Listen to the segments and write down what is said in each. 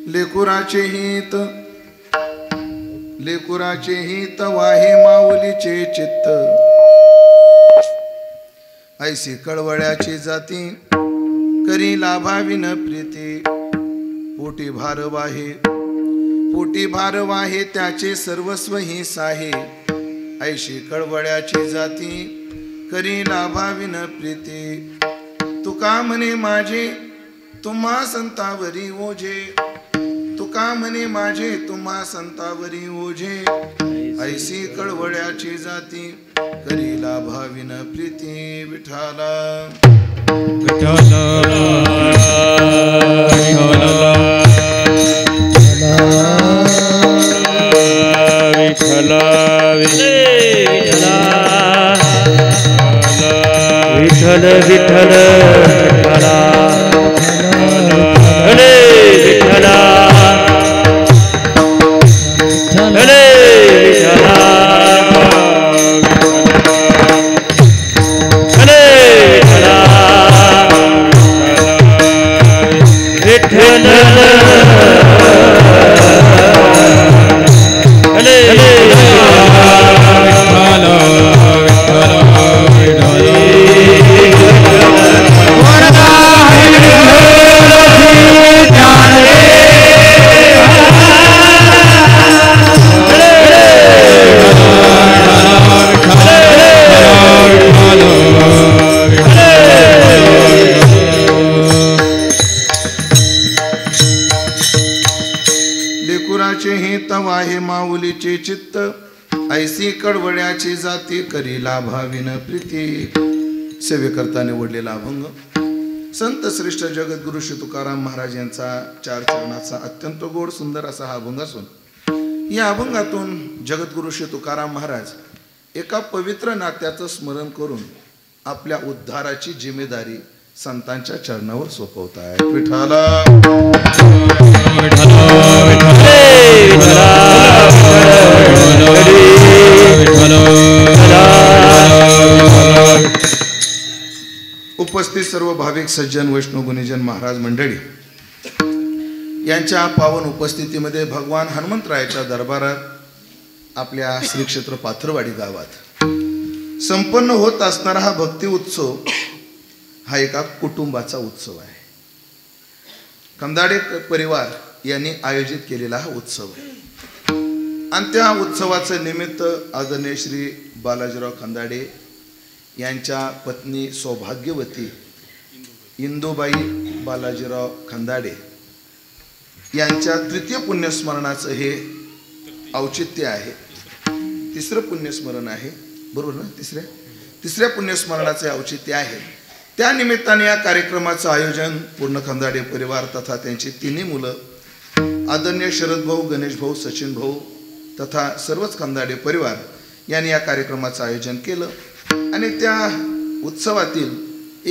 लेकुराचे हित वाहे माऊलीचे चित्त, ऐसी कळवळ्याची जाती करी लाभाविन प्रीती, पोटी भार वाहे त्याचे सर्वस्व ही साहे, ऐशी कळवळ्याची जाती करी लाभाविन प्रीती, तुका म्हणे माझे तुम्हा संतावरी ओझे, तुका म्हणे माझे तुम्हा संतावरी ओझे, ऐसी कळवळ्याची जाती करी लाभाविन प्रीती. विठाला विठाला विठाला विठ्ठल विठ्ठल हरे विठ्ठला हरे विठ्ठला हरे विठ्ठला विठ्ठल वाहे माऊलीचे चित्त, ऐसी कळवळ्याची जाती करी लाभाविन प्रीती. सेवेकरता निवडलेला अभंग संत श्रेष्ठ जगद्गुरु श्री तुकाराम महाराज यांचा 4 चरणाचा अत्यंत गोड सुंदर असा हा अभंग असून, या अभंगातून जगद्गुरु श्री तुकाराम महाराज एका पवित्र नात्याचं स्मरण करून आपल्या उद्धाराची जिम्मेदारी संतांच्या चरणावर सोपवतात. विठाला उपस्थित सर्व भाविक सज्जन वैष्णव गुणीजन महाराज मंडळी यांच्या पावन उपस्थितीमध्ये भगवान हनुमंतरायाच्या दरबारात आपल्या श्री क्षेत्र पाथरवाडी गावात संपन्न होत असणारा हा भक्ती उत्सव हा एका कुटुंबाचा उत्सव आहे. खंदाडे परिवार यांनी आयोजित केलेला हा उत्सव आहे आणि त्या उत्सवाचं निमित्त आदरणीय श्री बालाजीराव खंदाडे यांच्या पत्नी सौभाग्यवती इंदुबाई बालाजीराव खंदाडे यांच्या तृतीय पुण्यस्मरणाचं हे औचित्य आहे. तिसरं पुण्यस्मरण आहे, बरोबर ना? तिसऱ्या पुण्यस्मरणाचे औचित्य आहे. त्या निमित्ताने या कार्यक्रमाचं आयोजन पूर्ण खंदाडे परिवार तथा त्यांची तिन्ही मुलं आदरणीय शरद भाऊ, गणेश भाऊ, सचिन भाऊ तथा सर्वच खंदाडे परिवार यांनी या कार्यक्रमाचं आयोजन केलं आणि त्या उत्सवातील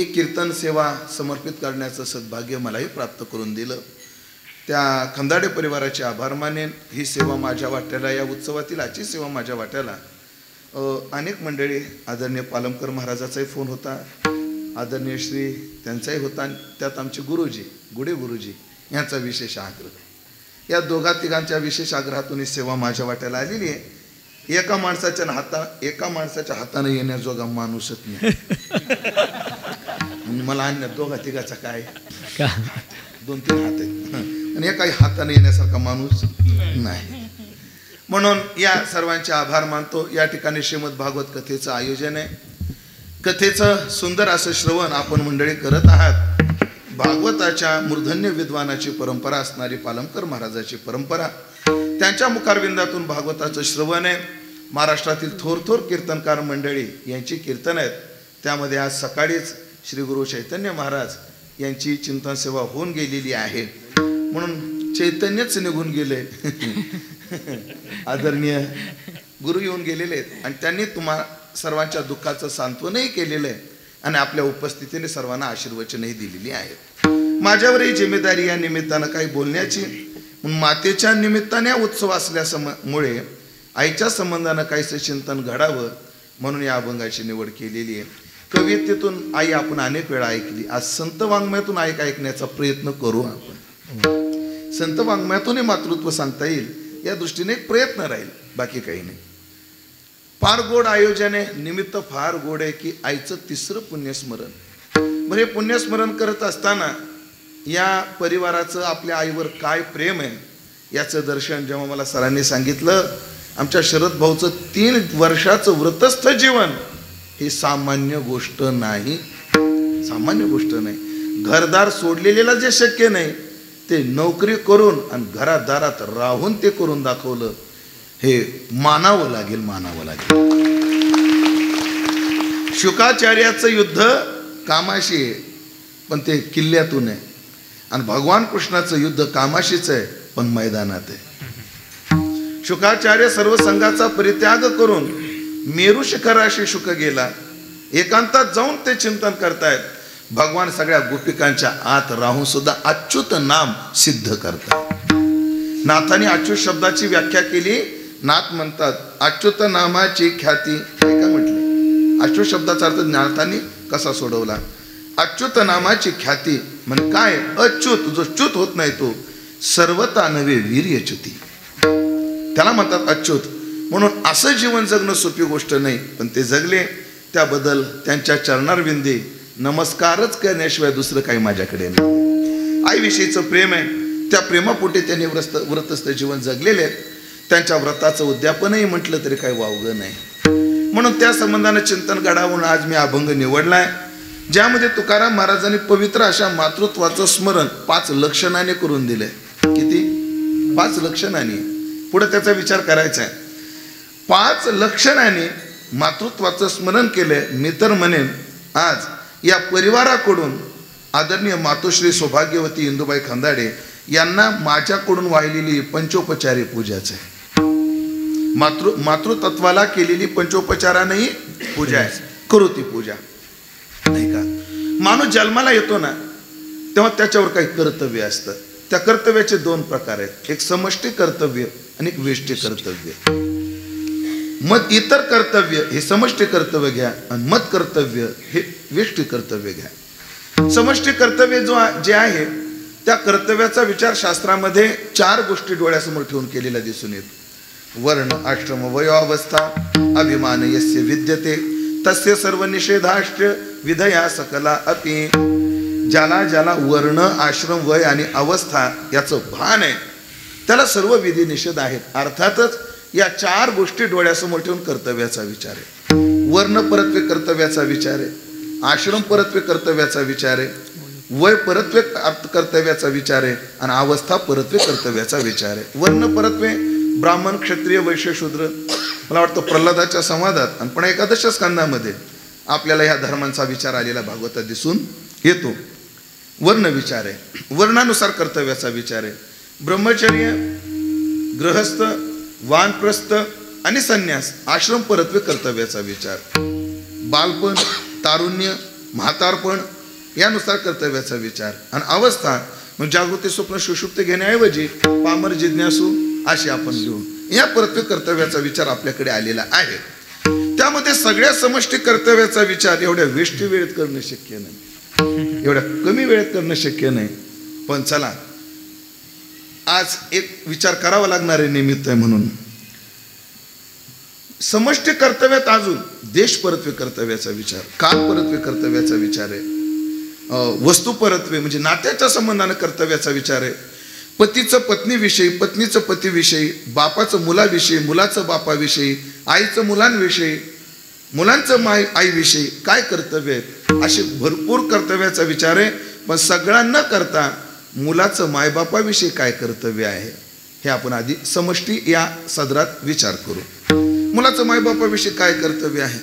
एक कीर्तन सेवा समर्पित करण्याचं सद्भाग्य मलाही प्राप्त करून दिलं. त्या खंदाडे परिवाराचे आभार मानेन. ही सेवा माझ्या वाट्याला, या उत्सवातील आजची सेवा माझ्या वाट्याला अनेक मंडळी, आदरणीय पालमकर महाराजाचाही फोन होता, आदरणीय श्री त्यांचाही होता, त्यात आमचे गुरुजी गुडे गुरुजी यांचा विशेष आग्रह. या दोघा तिघांच्या विशेष आग्रहातून ही सेवा माझ्या वाट्याला आलेली आहे. एका माणसाच्या हाताने येण्याजोगा माणूसच नाही. मला अन्य दोघा तिघाचा काय 2-3 हात आहेत आणि एका हाताने येण्यासारखा माणूस नाही. म्हणून या सर्वांचे आभार मानतो. या ठिकाणी श्रीमद भागवत कथेचं आयोजन आहे. कथेचं सुंदर असं श्रवण आपण मंडळी करत आहात. भागवताच्या मूर्धन्य विद्वानाची परंपरा असणारी पालमकर महाराजाची परंपरा, त्यांच्या मुखारविंदातून भागवताचं श्रवण आहे. महाराष्ट्रातील थोर कीर्तनकार मंडळी यांची कीर्तन आहेत. त्यामध्ये आज सकाळीच श्री गुरु चैतन्य महाराज यांची चिंतन सेवा होऊन गेलेली आहे. म्हणून चैतन्यच निघून गेले. आदरणीय गुरु येऊन गेलेले आहेत आणि त्यांनी तुम्हा सर्वांच्या दुःखाचं सांत्वनही केलेलं आहे आणि आपल्या उपस्थितीने सर्वांना आशीर्वचनही दिलेली आहेत. माझ्यावरही जिम्मेदारी या निमित्तानं काही बोलण्याची. मातेच्या निमित्ताने उत्सव असल्यामुळे आईच्या संबंधानं काहीसं चिंतन घडावं म्हणून या अभंगाची निवड केलेली आहे. कवितेतून आई आपण अनेक वेळा ऐकली. आज संत वाङ्मयातून ऐकण्याचा प्रयत्न करू आपण. संत वाङ्मयातूनही मातृत्व सांगता येईल या दृष्टीने एक प्रयत्न राहील, बाकी काही नाही. फार गोड आयोजन आहे. निमित्त फार गोड आहे की आईचं तिसरं पुण्यस्मरण. बरं, हे पुण्यस्मरण करत असताना या परिवाराचं आपल्या आईवर काय प्रेम आहे याचं दर्शन जेव्हा मला सरांनी सांगितलं. आमच्या शरद भाऊचं 3 वर्षाचं व्रतस्थ जीवन ही सामान्य गोष्ट नाही, सामान्य गोष्ट नाही. घरदार सोडलेल्याला जे शक्य नाही ते नोकरी करून आणि घरादारात राहून ते करून दाखवलं. हे मानावं लागेल, मानावं लागेल. शुकाचार्याचं युद्ध कामाशी आहे पण ते किल्ल्यातून आहे, आणि भगवान कृष्णाचं युद्ध कामाशीच आहे पण मैदानात आहे. शुकाचार्य सर्व संघाचा परित्याग करून मेरू शिखराशी शुक गेला. एकांतात जाऊन ते चिंतन करतायत. भगवान सगळ्या गोपिकांच्या आत राहून सुद्धा अच्युत नाम सिद्ध करतात. नाथाने अच्युत शब्दाची व्याख्या केली. नाथ म्हणतात अच्युत नामाची ख्याती. काय का म्हटले? अच्युत शब्दाचा अर्थ नाथाने कसा सोडवला? अच्युत नामाची ख्याती म्हणजे काय? अच्युत, जो च्युत होत नाही तो, सर्वता नवे वीर्यच्युती, त्याला म्हणतात अच्युत. म्हणून असं जीवन जगणं सोपी गोष्ट नाही, पण ते जगले. त्याबद्दल त्यांच्या चरणारविंदी नमस्कारच करण्याशिवाय दुसरं काही माझ्याकडे नाही. आईविषयीचं प्रेम आहे, त्या प्रेमापोटी त्यांनी व्रतस्थ जीवन जगलेले आहेत. त्यांच्या व्रताचं उद्यापनही म्हटलं तरी काही वावगं नाही. म्हणून त्या संबंधानं चिंतन घडावून आज मी अभंग निवडलाय, ज्यामध्ये तुकाराम महाराजांनी पवित्र अशा मातृत्वाचं स्मरण 5 लक्षणाने करून दिलंय. किती? 5 लक्षणाने. पुढे त्याचा विचार करायचा आहे. 5 लक्षणाने मातृत्वाचं स्मरण केलंय. मी तर म्हणेन आज या परिवाराकडून आदरणीय मातोश्री सौभाग्यवती इंदुबाई खंदाडे यांना माझ्याकडून वाहिलेली पंचोपचारी पूजाच आहे. मातृतत्वाला केलेली पंचोपचारानेही पूजा आहे. करू ती पूजा नाही का? माणूस जन्माला येतो ना तेव्हा त्याच्यावर काही कर्तव्य असतं. त्या कर्तव्याचे 2 प्रकार आहेत. एक समष्टी कर्तव्य आणि एक वेष्टी कर्तव्य. मग इतर कर्तव्य हे समष्टी कर्तव्य घ्या आणि मत कर्तव्य हे वेष्टी कर्तव्य घ्या. समष्टी कर्तव्य जे आहे त्या कर्तव्याचा विचार शास्त्रामध्ये 4 गोष्टी डोळ्यासमोर ठेवून केलेला दिसून येतो. वर्ण, आश्रम, वयोवस्था, अभिमान यस्य विद्यते तस्य सर्व निषेधाश्च विधया सकला अपि. ज्याला ज्याला वर्ण, आश्रम, वय आणि अवस्था याचं भान आहे त्याला सर्व विधी निषेध आहेत. अर्थातच या 4 गोष्टी डोळ्यासमोर ठेवून कर्तव्याचा विचार आहे. वर्ण परत्वे कर्तव्याचा विचार आहे, आश्रम परत्वे कर्तव्याचा विचार आहे, वय परत्वे कर्तव्याचा विचार आहे आणि अवस्था परत्वे कर्तव्याचा विचार आहे. वर्ण परत्वे ब्राह्मण, क्षत्रिय, वैश्य, शूद्र. मला वाटतं प्रल्हादाच्या संवादात आणि पण एकादश स्कंदामध्ये आपल्याला ह्या धर्मांचा विचार आलेला भागवतात दिसून येतो. वर्ण विचार आहे, वर्णानुसार कर्तव्याचा विचार आहे. ब्रह्मचर्य, गृहस्थ, वानप्रस्थ आणि संन्यास, आश्रम परत्वे कर्तव्याचा विचार. बालपण, तारुण्य, म्हातारपण यानुसार कर्तव्याचा विचार. आणि अवस्था मग जागृती, स्वप्न, सुषुप्ती घेण्याऐवजी पामर, जिज्ञासू असे आपण घेऊ. या परत्वे कर्तव्याचा विचार आपल्याकडे आलेला आहे. त्यामध्ये सगळ्या समष्टी कर्तव्याचा विचार एवढ्या वेष्टी वेळेत करणं शक्य नाही, एवढ्या कमी वेळेत करणं शक्य नाही. पण चला आज एक विचार करावा लागणारे निमित्त आहे म्हणून समष्टी कर्तव्यात अजून देश परत्वे कर्तव्याचा विचार, काल परत्वे कर्तव्याचा विचार आहे, वस्तू परत्वे म्हणजे नात्याच्या संबंधाने कर्तव्याचा विचार आहे. पतीचं पत्नीविषयी, पत्नीचं पतीविषयी, बापाचं मुलाविषयी, मुलाचं बापाविषयी, आईचं मुलांविषयी, मुलांचं आईविषयी काय कर्तव्य आहेत असे भरपूर कर्तव्याचा विचार आहे. पण सगळा न करता मुलाचं मायबापाविषयी काय कर्तव्य आहे हे आपण आधी समष्टी या सदरात विचार करू. मुलाचं मायबापाविषयी काय कर्तव्य आहे?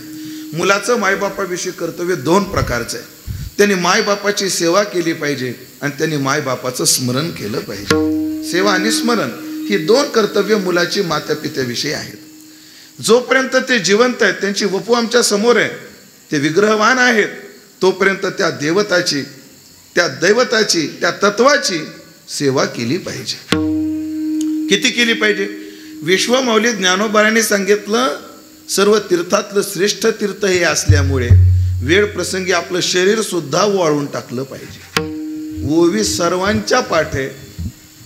मुलाचं मायबापाविषयी कर्तव्य 2 प्रकारचं आहे. त्यांनी मायबापाची सेवा केली पाहिजे आणि त्यांनी मायबापाचं स्मरण केलं पाहिजे. सेवा आणि स्मरण ही 2 कर्तव्य मुलाची मातापित्याविषयी आहेत. जोपर्यंत ते जिवंत आहेत, त्यांची वपू आमच्या समोर आहे, ते विग्रहवान आहेत, तोपर्यंत त्या देवताची, त्या दैवताची, त्या तत्वाची सेवा केली पाहिजे. किती केली पाहिजे? विश्वमौली ज्ञानोबारांनी सांगितलं, सर्व तीर्थातलं श्रेष्ठ तीर्थ हे असल्यामुळे वेळ प्रसंगी आपलं शरीर सुद्धा वाळून टाकलं पाहिजे. ओवी सर्वांच्या पाठे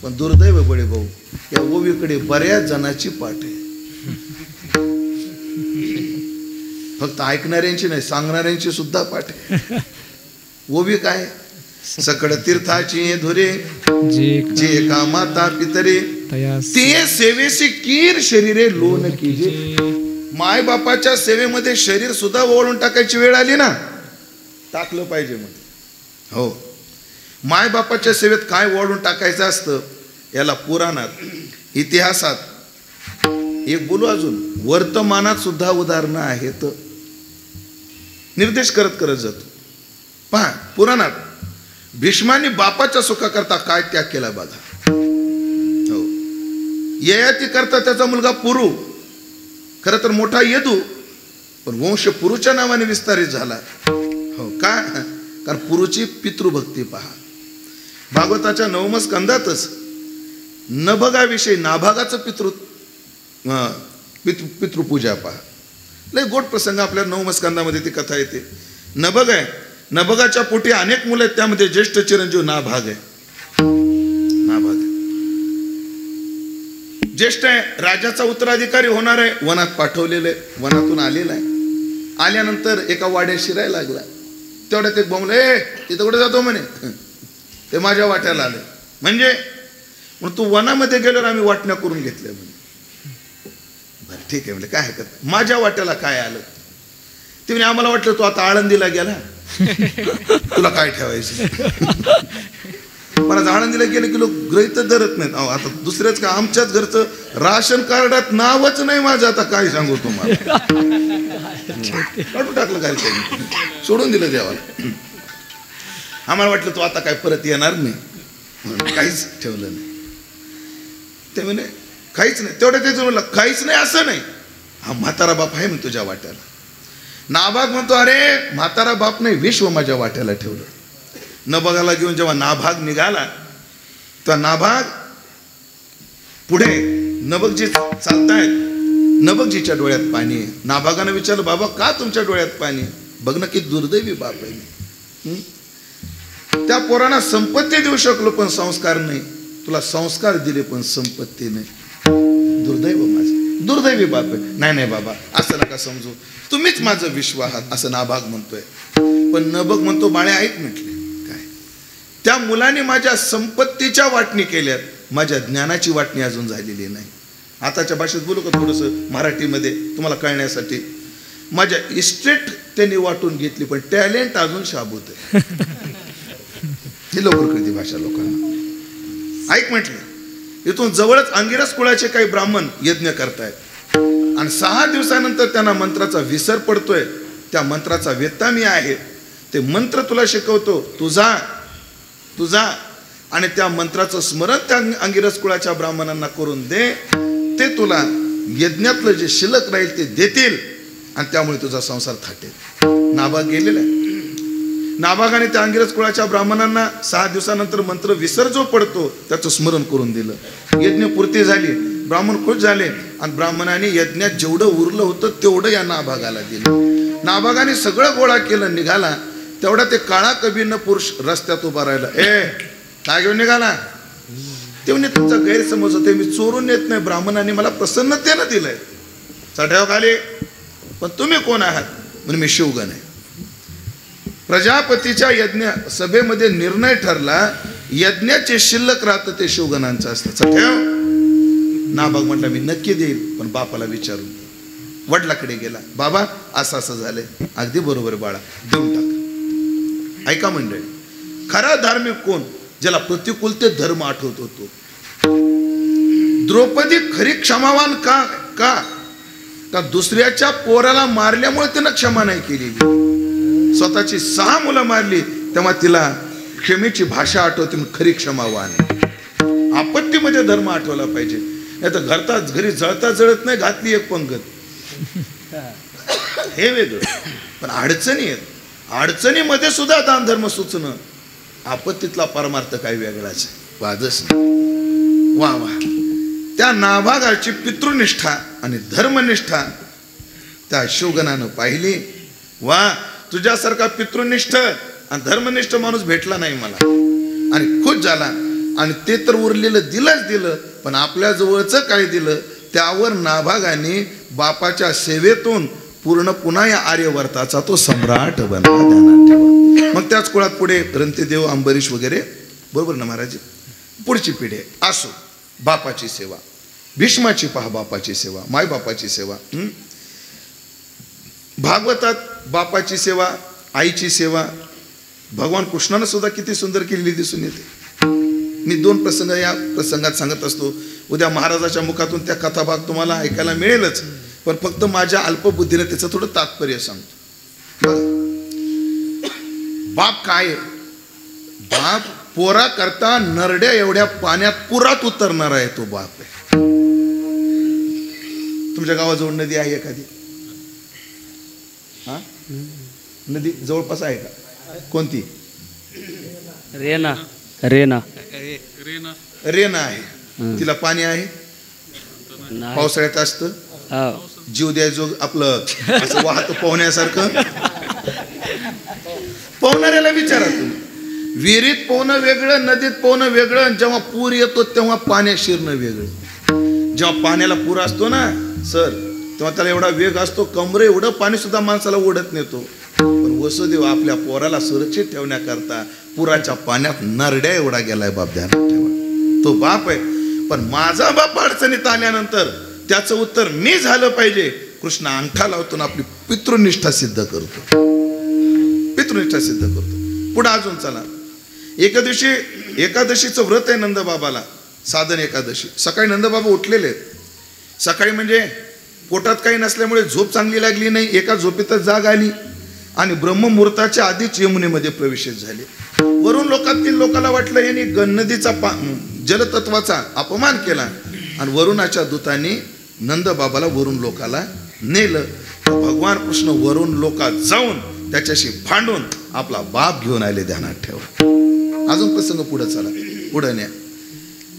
पण दुर्दैव बळे भाऊ, या ओवीकडे बऱ्याच जणांची पाठ आहे. फक्त ऐकणाऱ्यांची नाही, सांगणाऱ्यांची सुद्धा पाठ आहे. ओवी काय? सकळ तीर्थाची धुरे जे का माता पितरे ते सेवेसी कीर शरीरे लोन कीजे. माय बापाच्या सेवेमध्ये शरीर सुद्धा ओळून टाकायची वेळ आली ना, टाकलं पाहिजे. मग हो, माय बापाच्या सेवेत काय ओळून टाकायचं असतं याला पुराणात, इतिहासात एक बोलू, अजून वर्तमानात सुद्धा उदाहरणं आहेत. निर्देश करत करत जातो. पहा, पुराणात भीष्माने बापाच्या सुखाकरता काय त्याग केला बघा. हो, ययाती करता त्याचा मुलगा पुरू, खरं तर मोठा यदू, पण वंश पुरूच्या नावाने विस्तारित झाला. हो का? कारण पुरूची पितृभक्ती पहा. भागवताच्या 9व्या स्कंदातच नभगाविषयी नाभागाचं पितृपूजा पहा. लय गोड प्रसंग आपल्या 9व्या स्कंदामध्ये ती कथा येते. नभग आहे, नभगाच्या पोटी अनेक मुलं आहेत, त्यामध्ये ज्येष्ठ चिरंजीव नाभाग आहे. नाभाग आहे, ज्येष्ठ आहे, राजाचा उत्तराधिकारी होणार आहे, वनात पाठवलेलं आहे, वनातून आलेला आहे. आल्यानंतर एका वाड्यात शिरायला लागला. तेवढ्यात एक बोंबले, तिथं कुठे जातो म्हणे, ते माझ्या वाट्याला आले. म्हणजे म्हणून तू वनामध्ये गेल्यावर आम्ही वाटण्या करून घेतल्या म्हणे. बरं ठीक आहे, म्हणजे काय हरकत, माझ्या वाट्याला काय आलं? ते म्हणे आम्हाला वाटलं तू आता आळंदीला गेला, तुला काय ठेवायचं. मला आळंदीला गेले की लोक गृहीत धरत नाहीत. आता दुसऱ्याच का, आमच्याच घरचं राशन कार्डात नावच नाही माझं, आता काय सांगू तुम्हाला. काढून टाकलं काय, सोडून दिलं देवाला. आम्हाला वाटलं तू आता काय परत येणार नाही, म्हणून काहीच ठेवलं नाही. ते म्हणे काहीच नाही. तेवढं त्याचं म्हणलं काहीच नाही असं नाही, हा म्हातारा बाप आहे म्हणून तुझ्या वाट्याला. नाभाग म्हणतो अरे म्हातारा बाप नाही, विश्व माझ्या वाट्याला ठेवलं. नभगाला घेऊन जेव्हा नाभाग निघाला, तेव्हा नाभाग पुढे नभगजी चालतायत, नभगजीच्या डोळ्यात पाणी आहे. नाभागानं विचारलं बाबा का तुमच्या डोळ्यात पाणी? बघ ना किती दुर्दैवी बाप आहे. त्या पोरांना संपत्ती देऊ शकलो पण संस्कार नाही, तुला संस्कार दिले पण संपत्ती नाही. दुर्दैव माझं, दुर्दैवी बाप आहे. नाही नाही बाबा असं नका समजू, तुम्हीच माझं विश्व आहात असं नाभाग म्हणतोय. पण नभग म्हणतो बाळे ऐक म्हटले काय, त्या मुलाने माझ्या संपत्तीच्या वाटणी केल्यात, माझ्या ज्ञानाची वाटणी अजून झालेली नाही. आताच्या भाषेत बोलू का थोडंसं मराठीमध्ये तुम्हाला कळण्यासाठी. माझ्या इस्टेट त्यांनी वाटून घेतली पण टॅलेंट अजून शाबूत आहे. ही लवकर कळती भाषा लोकांना. ऐक म्हटलं, इथून जवळच अंगिरस कुळाचे काही ब्राह्मण यज्ञ करतायत आणि 6 दिवसानंतर त्यांना मंत्राचा विसर पडतोय. त्या मंत्राचा वेत्ता मी आहे, ते मंत्र तुला शिकवतो, तू जा आणि त्या मंत्राचं स्मरण त्या अंगिरस कुळाच्या ब्राह्मणांना करून दे, ते तुला यज्ञातलं जे शिल्लक राहील ते देतील आणि त्यामुळे तुझा संसार थाटेल. नाभाग गेलेला आहे. नाभागाने त्या अंगिरस कुळाच्या ब्राह्मणांना 6 दिवसानंतर मंत्र विसर जो पडतो त्याचं स्मरण करून दिलं. यज्ञ पूर्ती झाली, ब्राह्मण खुश झाले आणि ब्राह्मणाने यज्ञात जेवढं उरलं होतं तेवढं या नाभागाला दिलं. नाभागाने सगळं गोळा केलं, निघाला. तेवढा ते काळा कबीरनं पुरुष रस्त्यात उभा राहिला. काय घेऊन निघाला? ते म्हणे तुमचा गैरसमज होते, मी चोरून येत नाही, ब्राह्मणाने मला प्रसन्नतेनं दिलंय. चढ्याव खाली, पण तुम्ही कोण आहात? म्हणजे मी शिवगण आहे. प्रजापतीच्या यज्ञ सभेमध्ये निर्णय ठरला, यज्ञाचे शिल्लक राहतं ते शिवगणांचं असतं. चढ्याव. नाभाग म्हटला मी नक्की देईल पण बापाला विचारून. वडिलाकडे गेला, बाबा असं असं झालंय. अगदी बरोबर बाळा, देऊन टाक. ऐका मंडळी, खरा धार्मिक कोण? ज्याला प्रतिकूल ते धर्म आठवत होतो. द्रौपदी खरी क्षमावान का का का दुसऱ्याच्या पोराला मारल्यामुळे तिनं क्षमा नाही केलेली. स्वतःची 6 मुलं मारली तेव्हा तिला क्षमेची भाषा आठवते, खरी क्षमावान. आपत्तीमध्ये धर्म आठवला पाहिजे. नाही तर घरी जळता जळत नाही, घातली एक पंगत, हे वेगळं. पण अडचणी आहेत, अडचणीमध्ये सुद्धा दान धर्म सुचणं, आपत्तीतला परमार्थ काही वेगळाच आहे, वादच नाही. वा वा, त्या नाभागाची पितृनिष्ठा आणि धर्मनिष्ठा त्या शिवगणानं पाहिली. वा, तुझ्यासारखा पितृनिष्ठ आणि धर्मनिष्ठ माणूस भेटला नाही मला. आणि खुश झाला आणि ते तर उरलेलं दिलं, पण आपल्या जवळचं काय दिलं त्यावर नाभागाने बापाच्या सेवेतून पूर्ण पुन्हा या आर्यवर्ताचा तो सम्राट बनला, ध्यानात ठेवा. मग त्याच कुळात पुढे रंतीदेव, अंबरीश वगैरे, बरोबर ना महाराज. पुढची पिढी असो बापाची सेवा, भीष्माची पहा बापाची सेवा, मायबापाची सेवा. भागवतात बापाची सेवा, आईची सेवा भगवान कृष्णानं सुद्धा किती सुंदर केलेली दिसून येते. मी 2 प्रसंग या प्रसंगात सांगत असतो. उद्या महाराजाच्या मुखातून त्या कथाभाग तुम्हाला ऐकायला मिळेलच, पण फक्त माझ्या अल्पबुद्धीने त्याचं थोडं तात्पर्य सांगतो. बाप काय? बाप पोरा करता नरड्या एवढ्या पाण्यात पुरात उतरणार आहे तो बाप आहे. तुमच्या गावाजवळ नदी आहे एखादी? हा, नदी जवळपास आहे का? कोणती? रेना. रेना रेना आहे. तिला पाणी आहे? पावसाळ्यात असतं. जीव द्यायचो आपलं असं वाहत पोहण्यासारखं. पोहणाऱ्याला विचारा तुम्ही, विहिरीत पोहणं वेगळं, नदीत पोहणं वेगळं. जेव्हा पूर येतो तेव्हा पाण्यात शिरणं वेगळं. जेव्हा पाण्याला पूर असतो ना सर, तेव्हा त्याला एवढा वेग असतो, कमरे एवढं पाणी सुद्धा माणसाला ओढत नेतो. पण वसुदेव आपल्या पोराला सुरक्षित ठेवण्याकरता पुराच्या पाण्यात नरड्या एवढा गेलाय. बाप ध्यानात ठेवा, तो बाप आहे. पण माझा बाप अडचणीत आल्यानंतर त्याचं उत्तर मी झालं पाहिजे. कृष्ण अंगठा लावतो ना आपली पितृनिष्ठा सिद्ध करतो, पितृनिष्ठा सिद्ध करतो. पुढे अजून चला, एकादशीचं व्रत आहे नंदबाबाला, साधन एकादशी. सकाळी नंदबाबा उठलेले आहेत. सकाळी म्हणजे पोटात काही नसल्यामुळे झोप चांगली लागली नाही, एका झोपेतच जाग आली आणि ब्रह्ममुहूर्ताच्या आधीच यमुनेमध्ये प्रवेशित झाले. वरून लोकातील लोकांना वाटलं यांनी नदीचा जलतत्वाचा अपमान केला आणि वरुणाच्या दूताने नंदबाबाला वरुण लोकाला नेलं. भगवान कृष्ण वरुण लोकात जाऊन त्याच्याशी भांडून आपला बाप घेऊन आले. ध्यानात ठेवा. अजून प्रसंग पुढे चला, पुढे न्या.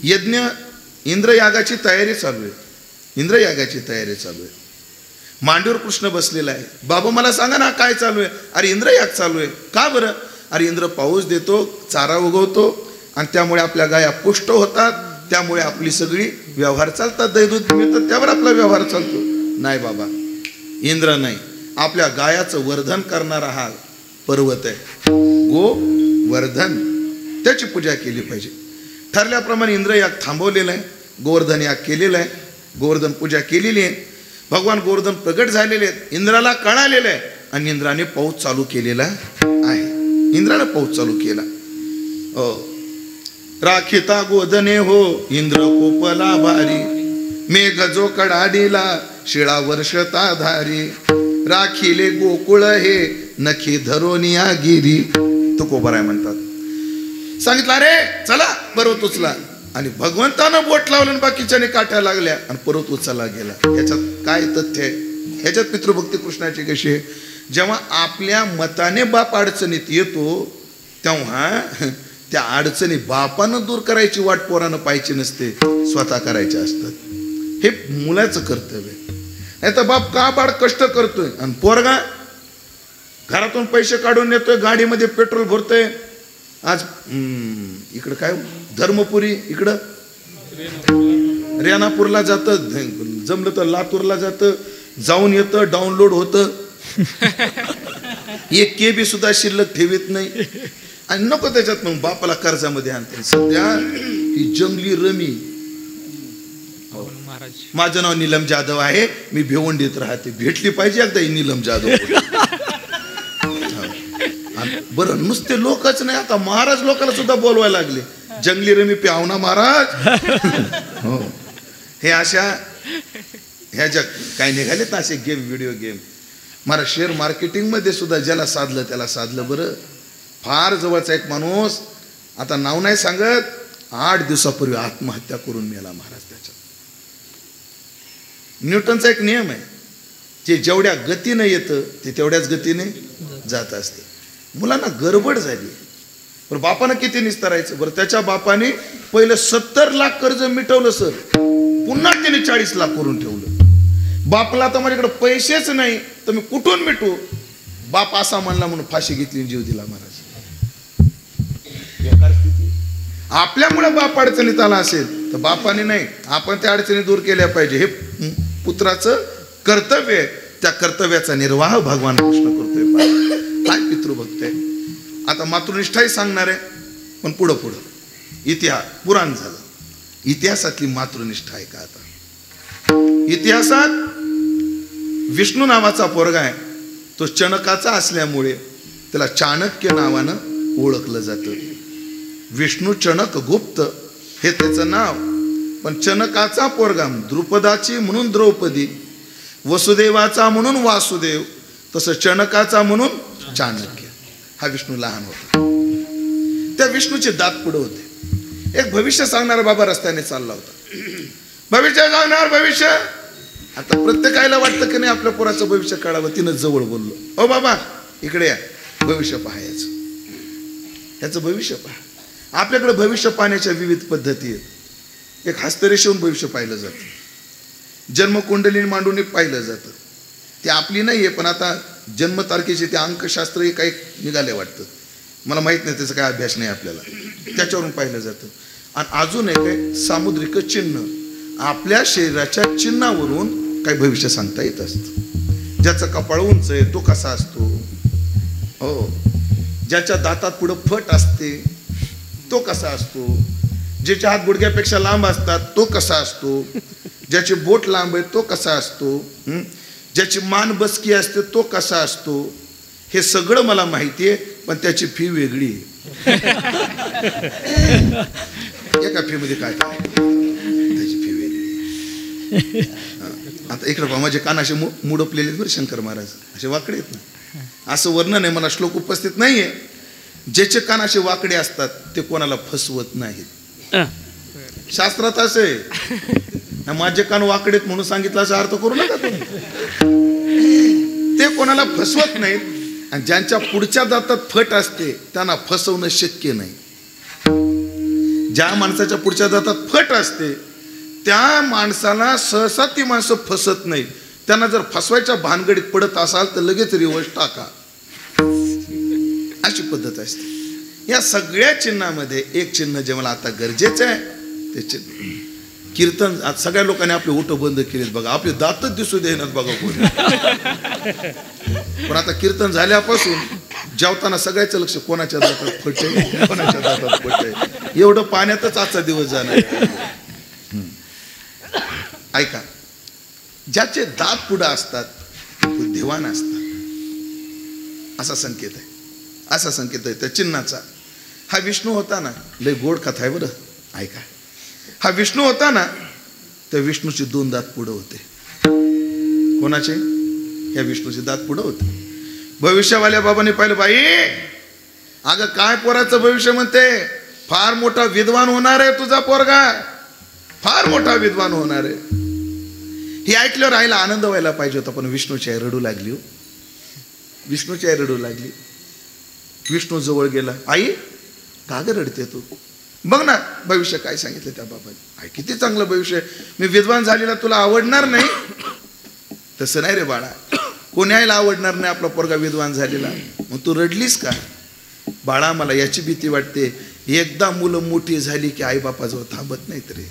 यज्ञ इंद्रयागाची तयारी चालू आहे. इंद्रयागाची तयारी चालू आहे. मांडीवर कृष्ण बसलेला आहे. बाबा मला सांगा ना काय चालू आहे? अरे इंद्रयाग चालू आहे. का बरं? अरे इंद्र पाऊस देतो, चारा उगवतो आणि त्यामुळे आपल्या गाया पुष्ट होतात, त्यामुळे आपली सगळी व्यवहार चालतात, दैदूत मिळतात, त्यावर आपला व्यवहार चालतो. नाही बाबा, इंद्र नाही, आपल्या गायाचं वर्धन करणारा हा पर्वत आहे. गो वर्धन, त्याची पूजा केली पाहिजे. ठरल्याप्रमाणे इंद्रयाग थांबवलेला आहे, गोवर्धन याग केलेला आहे, गोवर्धन पूजा केलेली आहे. भगवान गोवर्धन प्रगट झालेले आहेत, इंद्राला कळालेलं आहे आणि इंद्राने पाऊस चालू केलेला आहे. इंद्राने पाऊस चालू केला. राखिता गोधने हो इंद्र कोपला भारी, मेघ जो कडाडीला शिळा वर्षता धारी, राखिले गोकुळ हे नखी धरोनिया गिरी. तो कोबराय म्हणतात. सांगितलं अरे चला पर्वत उचला, आणि भगवंतानं बोट लावलं आणि बाकीच्याने काट्या लागल्या आणि पर्वत उचलला गेला. याच्यात काय तथ्य आहे? ह्याच्यात पितृभक्ती कृष्णाची कशी आहे? जेव्हा आपल्या मताने बाप अडचणीत येतो तेव्हा त्या अडचणी बापानं दूर करायची वाट पोरानं पाहिजे नसते, स्वतः करायचे असतात. हे मुलाचं कर्तव्य. नाही तर बाप का बाळ कष्ट करतोय आणि पोरगा घरातून पैसे काढून येतोय, गाडीमध्ये पेट्रोल भरतोय. आज इकडं काय धर्मपुरी, इकडं रेणापूरला जातं, जमलं तर लातूरला जातं, जाऊन येतं, डाउनलोड होतं. एक KB सुद्धा शिल्लक ठेवीत नाही आणि नको त्याच्यात मग बापाला कर्जामध्ये आणते. सध्या ही जंगली रमी. माझं नाव नीलम जाधव आहे, मी भिवंडीत राहते, भेटली पाहिजे एकदा ही नीलम जाधव. बरं नुसते लोकच नाही, आता महाराज लोकांना सुद्धा बोलवायला लागले, जंगली रमी प्यावना महाराज. हो, हे अशा ह्या जग काय निघाले ना असे गेम, व्हिडिओ गेम. मला शेअर मार्केटिंग मध्ये सुद्धा ज्याला साधलं त्याला साधलं. बरं फार जवळचा एक माणूस, आता नाव नाही सांगत, 8 दिवसापूर्वी आत्महत्या करून मेला महाराज. त्याच्यात न्यूटनचा एक नियम आहे, जे जेवढ्या गतीने येतं ते तेवढ्याच गतीने जात असते. मुलांना गडबड झाली, बरं बापानं किती निस्तरायचं? बरं त्याच्या बापाने पहिलं 70 लाख कर्ज मिटवलं सर, पुन्हा त्याने 40 लाख करून ठेवलं. बापला आता माझ्याकडे पैसेच नाही तर मी कुठून मिटू? बाप असा म्हणला म्हणून फाशी घेतली, जीव दिला महाराज. बेकार स्थिती. आपल्यामुळे बाप अडचणीत आला असेल तर बापाने नाही, आपण त्या अडचणी दूर केल्या पाहिजे. हे पुत्राचं कर्तव्य आहे. त्या कर्तव्याचा निर्वाह भगवान कृष्ण करतोय. काय पितृभक्त आहे. आता मातृनिष्ठाही सांगणार आहे, पण पुढं इतिहास पुराण झालं. इतिहासातली मातृनिष्ठा आहे का? आता इतिहासात विष्णू नावाचा पोरगा आहे, तो चणकाचा असल्यामुळे त्याला चाणक्य नावानं ओळखलं जातं. विष्णू चणक गुप्त हे त्याचं नाव, पण चणकाचा पोरगा, द्रुपदाची म्हणून द्रौपदी, वसुदेवाचा म्हणून वासुदेव, तसं चणकाचा म्हणून चाणक्य. हा विष्णू लहान होता. त्या विष्णूचे दात पुढे होते. एक भविष्य सांगणारा बाबा रस्त्याने चालला होता. भविष्य सांगणार भविष्य. आता प्रत्येकाला वाटतं की नाही आपल्या पोराचं भविष्य काढावं. तिनं जवळ बोललो, ओ बाबा इकडे या, भविष्य पाहायचं, ह्याचं भविष्य पहा. आपल्याकडे भविष्य पाहण्याच्या विविध पद्धती आहेत. एक हस्तरेषेहून भविष्य पाहिलं जातं, जन्मकुंडली मांडून पाहिलं जातं. ते आपली नाही आहे, पण आता जन्मतारखेचे ते अंकशास्त्र हे काही निघाले वाटतं. मला माहीत नाही, त्याचा काय अभ्यास नाही आपल्याला. त्याच्यावरून पाहिलं जातं. आणि अजून एक आहे सामुद्रिक चिन्ह. आपल्या शरीराच्या चिन्हावरून काही भविष्य सांगता येत असतं. ज्याचं कपाळ उंच आहे तो कसा असतो, हो, ज्याच्या दातात पुढं फट असते तो कसा असतो, ज्याचे हात गुडघ्यापेक्षा लांब असतात तो कसा असतो, ज्याचे बोट लांब आहे तो कसा असतो, ज्याची मान बसकी असते तो कसा असतो. हे सगळं मला माहिती आहे, पण त्याची फी वेगळी आहे. एका फी मध्ये काय त्याची फी वेगळी. आता इकडे पहा, माझे कान असे मुडपलेले बरं शंकर महाराज, असे वाकडे आहेत ना. असं वर्णन आहे, मला श्लोक उपस्थित नाहीये. ज्याचे कान असे वाकडे असतात ते कोणाला फसवत नाहीत. शास्त्रात असे माझे कान वाकडेत म्हणून सांगितलं असा अर्थ करू नका तुम्ही. ते कोणाला फसवत नाहीत. आणि ज्यांच्या पुढच्या दातात फट असते त्यांना फसवणं शक्य नाही. ज्या माणसाच्या पुढच्या दातात फट असते त्या माणसाला सहसा ती माणसं फसत नाहीत. त्यांना जर फसवायच्या भानगडीत पडत असाल तर लगेच रिवर्स टाका, अशी पद्धत असते. या सगळ्या चिन्हामध्ये एक चिन्ह जे मला आता गरजेचं आहे ते चिन्ह कीर्तन. आज सगळ्या लोकांनी आपले ओठ बंद केलेत बघा, आपले दातच दिसू देणार बघा कोणी. पण आता कीर्तन झाल्यापासून जेवताना सगळ्याचं लक्ष कोणाच्या दातात फट आहे, कोणाच्या दातात फट आहे, एवढं पाण्यातच आजचा दिवस जाणार. ऐका, ज्याचे दात पुढे असतात ते बुद्धिवान असतात, असा संकेत आहे. असा संकेत आहे त्या चिन्हाचा. हा विष्णू होता ना, लय गोड कथा आहे बरं. ऐका, हा विष्णू होता ना, त्या विष्णूचे 2 दात पुढे होते. कोणाचे? या विष्णूचे दात पुढे होते. भविष्यवाल्या बाबांनी पाहिलं, बाई अगं काय पोराचं भविष्य म्हणते, फार मोठा विद्वान होणार आहे तुझा पोरगा, फार मोठा विद्वान होणार आहे. हे ऐकल्यावर आईला आनंद व्हायला पाहिजे होता, पण विष्णूची आई रडू लागली. विष्णूची आई रडू लागली. विष्णू जवळ गेला, आई का ग रडते तू, बघ ना भविष्य काय सांगितलं त्या बाबाने. आई किती चांगलं भविष्य, मी विद्वान झालेला तुला आवडणार नाही. तसं नाही रे बाळा, कोणी आईला आवडणार नाही आपला पोरगा विद्वान झालेला. मग तू रडलीस का? बाळा मला याची भीती वाटते, एकदा मुलं मोठी झाली की आई बापाजवळ थांबत नाहीत रे.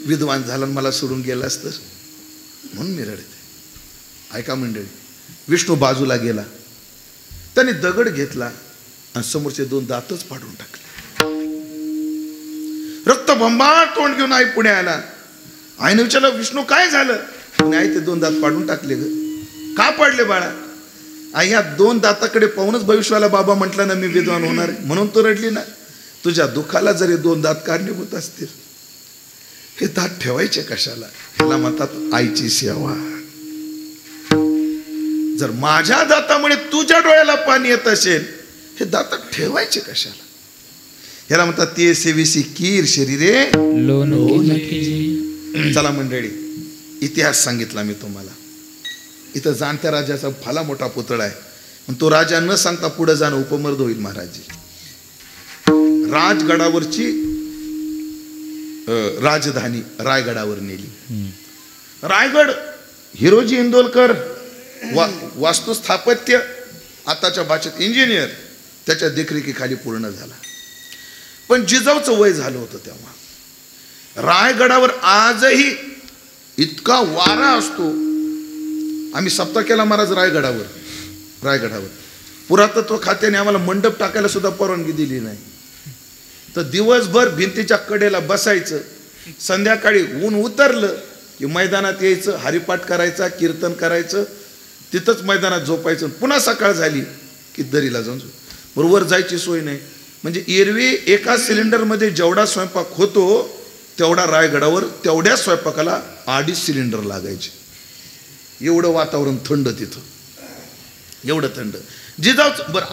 विद्वान झाला मला सोडून गेलास तर, म्हणून मी रडते. ऐका मंडळी, विष्णू बाजूला गेला, त्याने दगड घेतला आणि समोरचे 2 दातच पाडून टाकले. रक्तबंबाळ तोंड घेऊन आई पुढे आला. आईने विचारलं, विष्णू काय झालं? म्हणे, आई ते 2 दात पाडून टाकले. ग का पाडले बाळा? आई ह्या 2 दाताकडे पाहूनच भविष्याला बाबा म्हटलं ना मी विद्वान होणार आहे, म्हणून तो रडली ना. तुझ्या दुःखाला जरी 2 दात कारणीभूत असतील, हे दात ठेवायचे कशाला? त्याला म्हणतात आईची सेवा. जर माझ्या दातामुळे तुझ्या डोळ्याला पाणी येत असेल, हे दात ठेवायचे कशाला? याला म्हणतात ते सेविसी कीर शरीरे चला मंडळी, इतिहास सांगितला मी तुम्हाला. इथं जाणत्या राजाचा फाला मोठा पुतळा आहे, पण तो राजा न सांगता पुढे जाणं उपमर्द होईल महाराज. राजगडावरची राजधानी रायगडावर नेली. रायगड हिरोजी इंदोलकर वास्तुस्थापत्य, आताच्या भाषेत इंजिनियर, त्याच्या देखरेखीखाली पूर्ण झाला. पण जिजाऊचं वय झालं होतं तेव्हा. रायगडावर आजही इतका वारा असतो. आम्ही सप्ताह केला महाराज रायगडावर. पुरातत्व खात्याने आम्हाला मंडप टाकायला सुद्धा परवानगी दिली नाही. तर दिवसभर भिंतीच्या कडेला बसायचं, संध्याकाळी ऊन उतरलं की मैदानात यायचं, हरिपाठ करायचा, कीर्तन करायचं, तिथंच मैदानात झोपायचं. पुन्हा सकाळ झाली की दरीला जाऊन बरोबर जायची सोय नाही. म्हणजे एरवी एका सिलेंडरमध्ये जेवढा स्वयंपाक होतो तेवढा रायगडावर तेवढ्या स्वयंपाकाला 2.5 सिलेंडर लागायचे. एवढं वातावरण थंड तिथं, एवढं थंड. जिजाऊचं बरं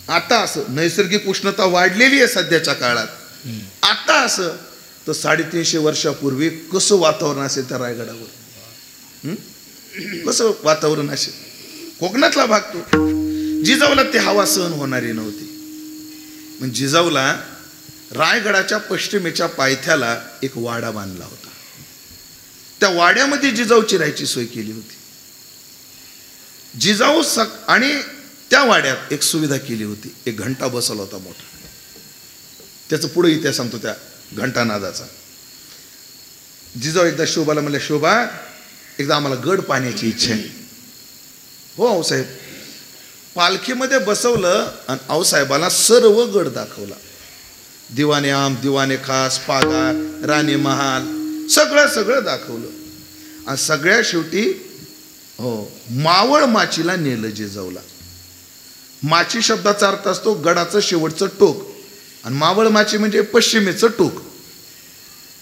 आता असं नैसर्गिक उष्णता वाढलेली आहे सध्याच्या काळात. आता असं तर 350 वर्षापूर्वी कसं वातावरण असेल त्या रायगडावर, कसं वातावरण असेल. कोकणातला भाग तो. जिजाऊला ते हवा सहन होणारी नव्हती. पण जिजाऊला रायगडाच्या पश्चिमेच्या पायथ्याला एक वाडा बांधला होता. त्या वाड्यामध्ये जिजाऊची राहायची सोय केली होती. जिजाऊ आणि त्या वाड्यात एक सुविधा केली होती. एक घंटा बसवला होता मोठा. त्याचं पुढे इतिहास सांगतो त्या घंटानादाचा. जिजाऊ एकदा शोभाला म्हणल्या, शोभा एकदा आम्हाला गड पाहण्याची इच्छा आहे. हो आऊसाहेब. पालखीमध्ये बसवलं आणि आऊसाहेबाला सर्व गड दाखवला. दिवाने आम, दिवाने खास, पागा, राणी महाल, सगळं दाखवलं. आणि सगळ्या शेवटी मावळ माचीला नेलं जिजाऊला. माची शब्दाचा अर्थ असतो गडाचं शेवटचं टोक, आणि मावळ माची म्हणजे पश्चिमेचं टोक.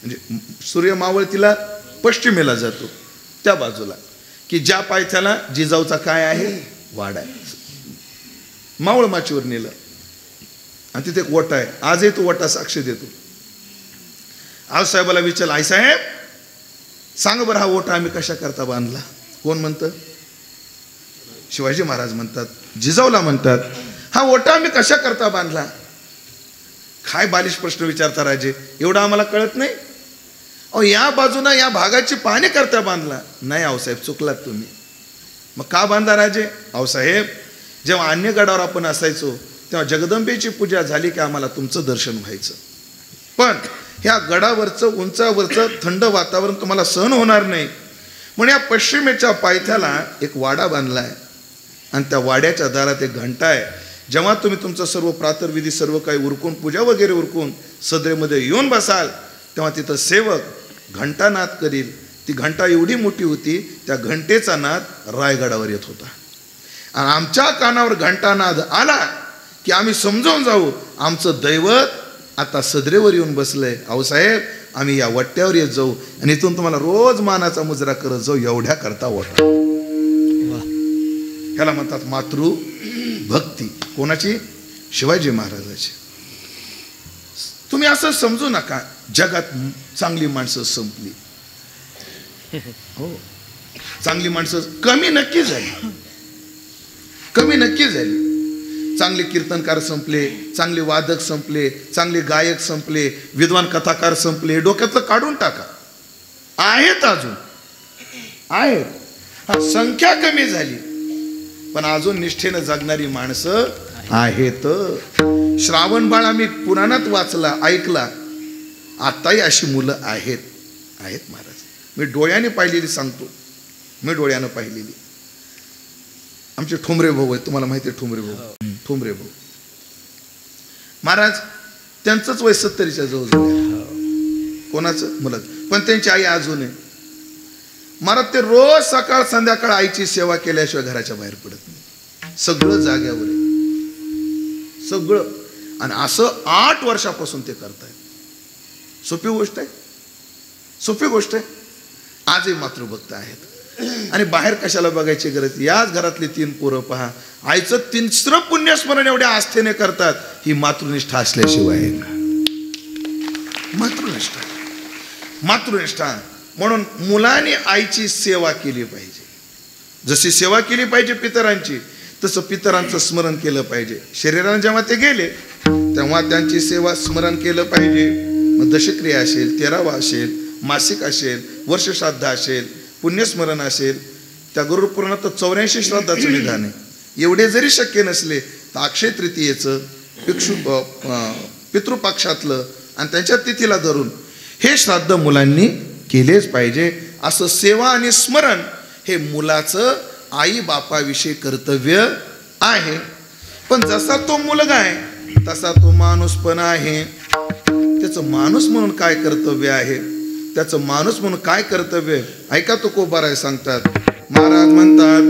म्हणजे सूर्य मावळ तिला पश्चिमेला जातो त्या बाजूला, की ज्या पायथ्याला जिजाऊचा काय आहे, वाडा आहे. मावळ माचीवर नेलं आणि तिथे एक वटा आहे. आजही तो वटा साक्ष देतो. आऊसाहेबाला विचारलं, आईसाहेब सांग बरं हा ओटा आम्ही कशा करता बांधला. कोण म्हणतं? शिवाजी महाराज म्हणतात. जिजाऊला म्हणतात, हा ओटा आम्ही कशा करता बांधला. काय बालिश प्रश्न विचारता राजे, एवढं आम्हाला कळत नाही. अहो या बाजूना या भागाची पाहणी करता बांधला. नाही आऊसाहेब चुकलात तुम्ही. मग का बांधा राजे. आऊसाहेब जेव्हा अन्य गडावर आपण असायचो तेव्हा जगदंबेची पूजा झाली की आम्हाला तुमचं दर्शन व्हायचं. पण ह्या गडावरचं उंचावरचं थंड वातावरण तुम्हाला सहन होणार नाही, म्हणून या पश्चिमेच्या पायथ्याला एक वाडा बांधलाय आणि त्या वाड्याच्या दारात एक घंटा आहे. जेव्हा तुम्ही तुमचं सर्व प्रातर्विधी सर्व काही उरकून पूजा वगैरे उरकून सदरेमध्ये येऊन बसाल तेव्हा तिथं सेवक घंटानाद करील. ती घंटा एवढी मोठी होती, त्या घंटेचा नाद रायगडावर येत होता. आणि आमच्या कानावर घंटानाद आला की आम्ही समजावून जाऊ आमचं दैवत आता सदरेवर येऊन बसलंय. आऊसाहेब आम्ही या वट्ट्यावर येत जाऊ आणि इथून तुम्हाला रोज मानाचा मुजरा करत जाऊ. एवढ्या करता वटा. ह्याला म्हणतात मातृभक्ती. कोणाची? शिवाजी महाराजाची. तुम्ही असं समजू नका जगात चांगली माणसं संपली. हो चांगली माणसं कमी नक्की झाली. चांगले कीर्तनकार संपले, चांगले वादक संपले, चांगले गायक संपले, विद्वान कथाकार संपले. डोक्यातलं काढून टाका. आहेत अजून आहेत. हा संख्या कमी झाली पण अजून निष्ठेनं जगणारी माणसं आहेत. श्रावण बाळ आम्ही पुराणात वाचला ऐकला. आताही अशी मुलं आहेत महाराज. मी डोळ्याने पाहिलेली सांगतो. मी डोळ्यानं पाहिलेली. आमचे ठोंबरे भाऊ आहेत, तुम्हाला माहिती आहे ठोंबरे भाऊ महाराज. त्यांचंच वय 70च्या जवळ. कोणाचं? मुलं. पण त्यांची आई अजून आहे महाराज. ते रोज सकाळ संध्याकाळ आईची सेवा केल्याशिवाय घराच्या बाहेर पडत नाही. सगळं जाग्यावर आहे सगळं. आणि असं 8 वर्षापासून ते करतायत. सोपी गोष्ट आहे. आजही मातृभक्त आहेत. आणि बाहेर कशाला बघायची गरज. याच घरातली 3 पोरं पहा. आईचं 3रं पुण्यस्मरण एवढ्या आस्थेने करतात. ही मातृनिष्ठा असल्याशिवाय. मातृनिष्ठा. म्हणून मुलांनी आईची सेवा केली पाहिजे. जशी सेवा केली पाहिजे पितरांची तसं पितरांचं स्मरण केलं पाहिजे. शरीराने जेव्हा ते गेले तेव्हा त्यांची सेवा स्मरण केलं पाहिजे. मग दशक्रिया असेल, 13वा असेल, मासिक असेल, वर्षश्राद्ध असेल, पुण्यस्मरण असेल. त्या गरुड पुराणात 84 श्राद्धाचं विधान आहे. एवढे जरी शक्य नसले तर अक्षय तृतीयेचं पितृपक्षातलं आणि त्यांच्या तिथीला धरून हे श्राद्ध मुलांनी केलेच पाहिजे. असं सेवा आणि स्मरण हे मुलाचं आई बापाविषयी कर्तव्य आहे. पण जसा तो मुलगा आहे तसा तो माणूस पण आहे. त्याचं माणूस म्हणून काय कर्तव्य आहे, त्याचं माणूस म्हणून काय कर्तव्य ऐका तुकोबाराय सांगतात. महाराज म्हणतात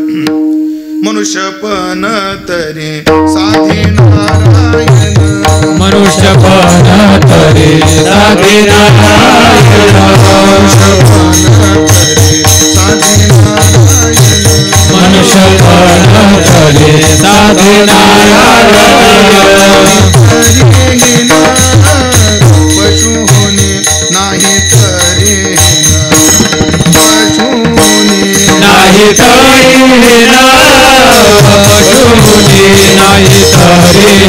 मनुष्यपण तरी साधे नारायण, मनुष्यपण तरी साधे नारायण, मनुष्यपण तरी साधे नारायण, पशु होणे नाही तरी पशु नाही तरी पशुनी नाही तरी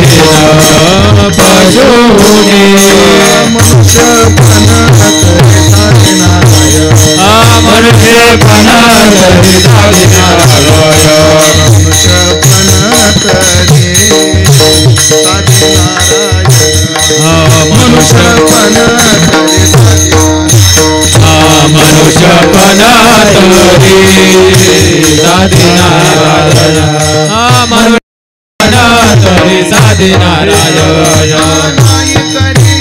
पशुनी, मनुष्यपणा तरी साधे नारायण, मनुष्यपणा तरी साधे नारायण, मनुष्यपणा तरी साधे नारायण, मनुष्यपणा तरी मनुष्यपणा तरी साधे नारायण, मनुष्यपणा तरी साधे नारायण, नाही तरी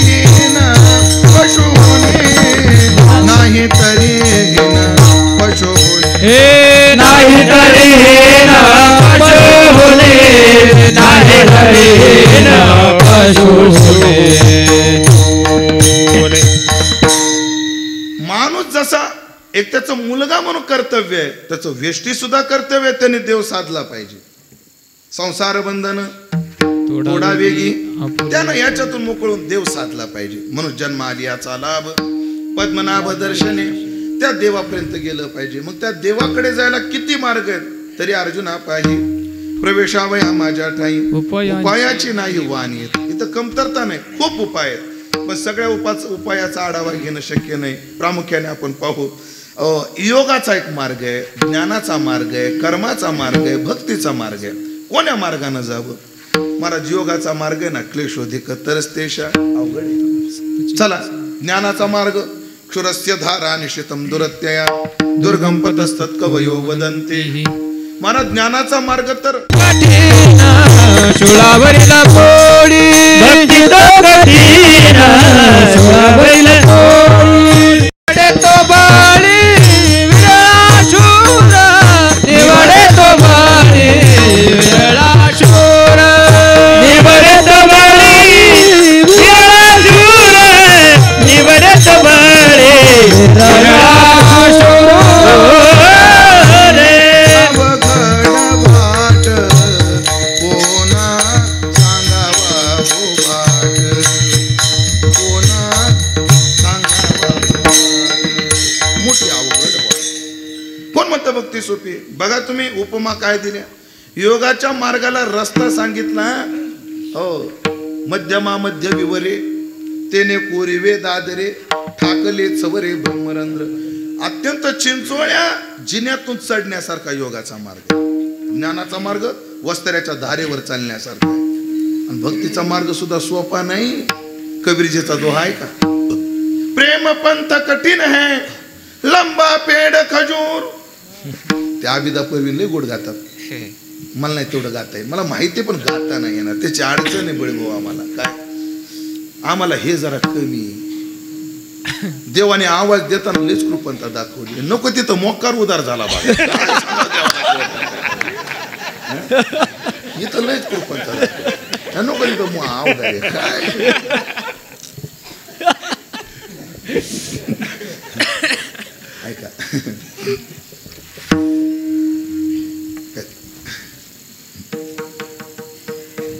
पशु नाही तरी पशु हे नाही तरी पशु नाही तरी पशु. माणूस जसा एक त्याचं मुलगा म्हणून कर्तव्य आहे, त्याचं वेष्टी सुद्धा कर्तव्य आहे. त्याने देव साधला पाहिजे. संसार बंधन थोडा वेगी त्यानं याच्यातून मोकळून देव साधला पाहिजे. म्हणून जन्म आली याचा लाभ पद्मनाभ दर्शने त्या देवापर्यंत गेलं पाहिजे. मग त्या देवाकडे जायला किती मार्ग आहेत तरी अर्जुना पाहिजे प्रवेशावया माझ्या ठाई उपायाची नाही वाणी येत. इथं कमतरता नाही, खूप उपाय आहेत. पण सगळ्या उपायाचा आढावा घेणं शक्य नाही. प्रामुख्याने आपण पाहू योगाचा एक मार्ग आहे, ज्ञानाचा मार्ग आहे, कर्माचा मार्ग आहे, भक्तीचा मार्ग आहे. कोण्या मार्गाने जावं महाराज? योगाचा मार्ग आहे ना क्लेशोधिक तरस्तेशा अवघड आहे. चला ज्ञानाचा मार्ग क्षुरस्य धारा निशितम दुरत्यया दुर्गम पतस्तत् कवयो वदन्ति. महाराज ज्ञानाचा मार्ग तर शूळावरील पोळी भक्ती कठीण, शूळावरील पोळी तो बाळी विरळा शूर, निवडे तो बाळी विरळा शूर, निवडे तो बाळी विरळा शूर, निवडे तो बाळी विरळा शूर. भक्ती सोपी. बघा तुम्ही उपमा काय दिल्या. योगाच्या मार्गाला रस्ता सांगितला. हो मध्यमा मध्य विवरे तेने कोरिवे दादरे ठाकले चवरे ब्रह्मरंध्र. अत्यंत चिंचोळ्या जिन्यातून चढण्यासारखा योगाचा मार्ग. ज्ञानाचा मार्ग वस्त्र्याच्या धारेवर चालण्यासारखा. आणि भक्तीचा मार्ग सुद्धा सोपा नाही. कबीरजीचा दोहा आहे का, प्रेम पंथ कठीण है लंबा पेड़ खजूर. त्या अभिदा परवीन लय गोड गातात. मला नाही तेवढं गाता येईल, मला माहिती पण गाता नाही येणार. त्याची अडचण आहे बळगो आम्हाला. काय आम्हाला हे जरा कमी. देवाने आवाज देताना लयच कृपणता दाखवली. नको तिथं मोकार उदार झाला बघा. इथं लयच कृपणता दाखवली. नको तिथं अवघड आहे काय. ऐका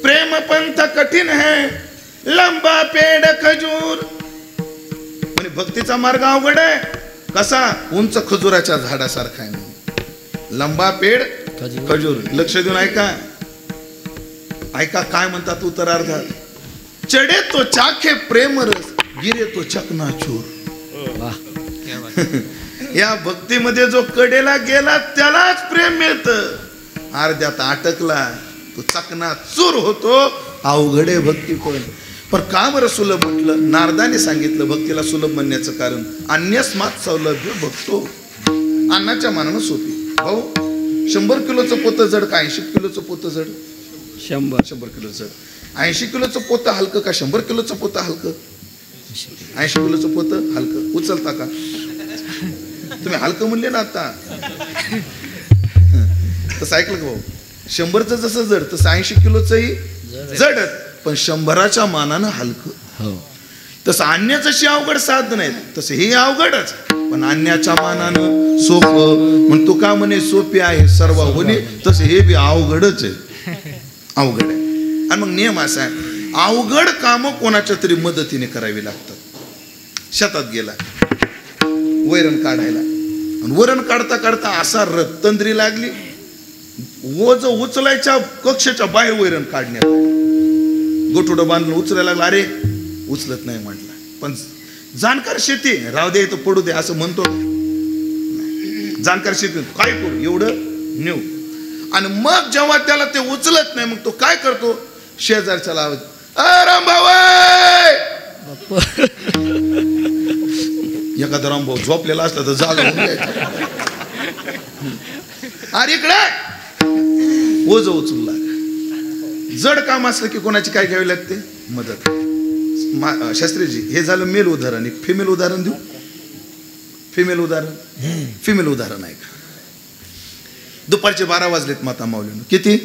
प्रेम पंथ कठीण है लंबा पेड़ खजूर. म्हणजे भक्तीचा मार्ग अवघड आहे. कसा? उंच खजुराच्या झाडासारखा आहे. लंबा पेड़ खजूर. लक्ष देऊन ऐका. ऐका काय म्हणतात उत्तरार्धात. चढे तो चाखे प्रेम रस गिरे तो चकनाचूर. या भक्तीमध्ये जो कडेला गेला त्यालाच प्रेम मिळतं. अर्ध्यात अटकला तो चकना चूर होतो. अवघडे भक्ती पण का बरं सुलभ म्हटलं? नारदाने सांगितलं भक्तीला सुलभ म्हणण्याचं कारण अन्यस्मात सौलभ्य भक्तो. अन्नाच्या मानानं सोपी. भाऊ 100 किलोचं पोतं जड का 80 किलोचं पोतं जड? 100 किलो जड. 80 किलोचं पोतं हलकं का 100 किलोचं पोतं हलकं? 80 किलोचं पोतं हलकं. उचलता का तुम्ही? हलकं म्हणले ना आता. तसं ऐकलं का भाऊ? 100चं जसं जड तसं 80 किलोचंही जडच, पण 100च्या मानानं हलकं. तसं आणण्या जशी अवघड साधन आहेत तसं हे अवघडच, पण आणण्याच्या मानानं सोपं. म्हणून तू का म्हणे सोपी आहे सर्व होणे, तसं हे बी अवघडच आहे. अवघड आहे. आणि मग नियम असा आहे, अवघड कामं कोणाच्या तरी मदतीने करावी लागतात. शेतात गेला वैरण काढायला, आणि वैरण काढता काढता असा रत्तंद्री लागली, ओझ उचलायच्या कक्षाच्या बाहेर वैरण काढण्यात. गोठुडं बांधून उचलायला लागला, अरे उचलत नाही म्हटलं. पण जाणकार शेती राहू दे तर पडू दे असं म्हणतो. जाणकार शेती काय करू एवढं नेऊ. आणि मग जेव्हा त्याला ते उचलत नाही, मग तो काय करतो, शेजारच्या लावत, रामभाऊ. एखादा रामभाऊ झोपलेला असला तर जागा होऊन जायचं. अरे इकडे ओझ उचलू लाग. जड काम असलं की कोणाची काय घ्यावी लागते, मदत. शास्त्रीजी हे झालं मेल उदाहरण. एक फिमेल उदाहरण देऊ. फिमेल उदाहरण आहे का? दुपारचे 12 वाजलेत माता माऊलीनं. किती?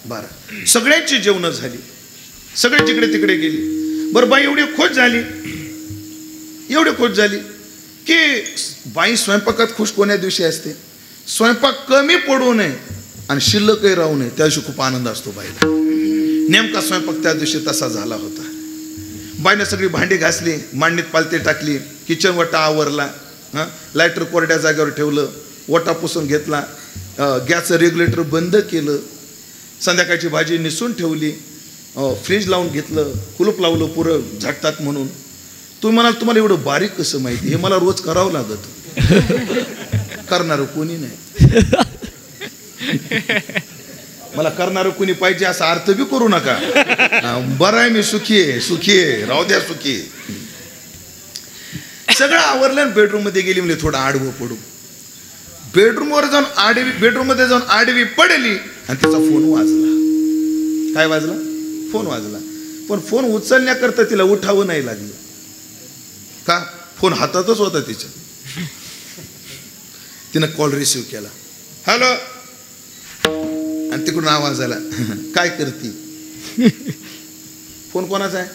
12. सगळ्यांची जेवणं झाली, सगळे जिकडे तिकडे गेली. बरं बाई एवढी खोज झाली की बाई स्वयंपाकात खुश कोण्या दिवशी असते? स्वयंपाक कमी पडू नये आणि शिल्लकही राहू नये त्या दिवशी खूप आनंद असतो बाईला. नेमका स्वयंपाक त्या दिवशी तसा झाला होता. बाईनं सगळी भांडी घासली, मांडणीत पालते टाकली, किचन वटा आवरला, लायटर कोरड्या जागेवर ठेवलं, वटा पुसून घेतला, गॅसचं रेग्युलेटर बंद केलं, संध्याकाळची भाजी निसून ठेवली, फ्रीज लावून घेतलं, कुलूप लावलं पुरं झटतात म्हणून. तुम्ही म्हणाल तुम्हाला एवढं बारीक कसं माहिती? हे मला रोज करावं लागत. करणारं कोणी नाही. मला करणारं कोणी पाहिजे असा अर्थ बी करू नका. बरं आहे मी सुखी आहे राहू द्या सुखी. सगळं आवरलं, बेडरूम मध्ये गेली, म्हणजे थोडं आडवं पडू. बेडरूम मध्ये जाऊन आडवी पडली आणि तिचा फोन वाजला. काय वाजला? फोन वाजला. पण फोन उचलण्याकरता तिला उठावं नाही लागलं. का? फोन हातातच होता तिच्या. तिनं कॉल रिसिव्ह केला. हॅलो. आणि तिकडून आवाज आला, काय करती? फोन कोणाचा आहे?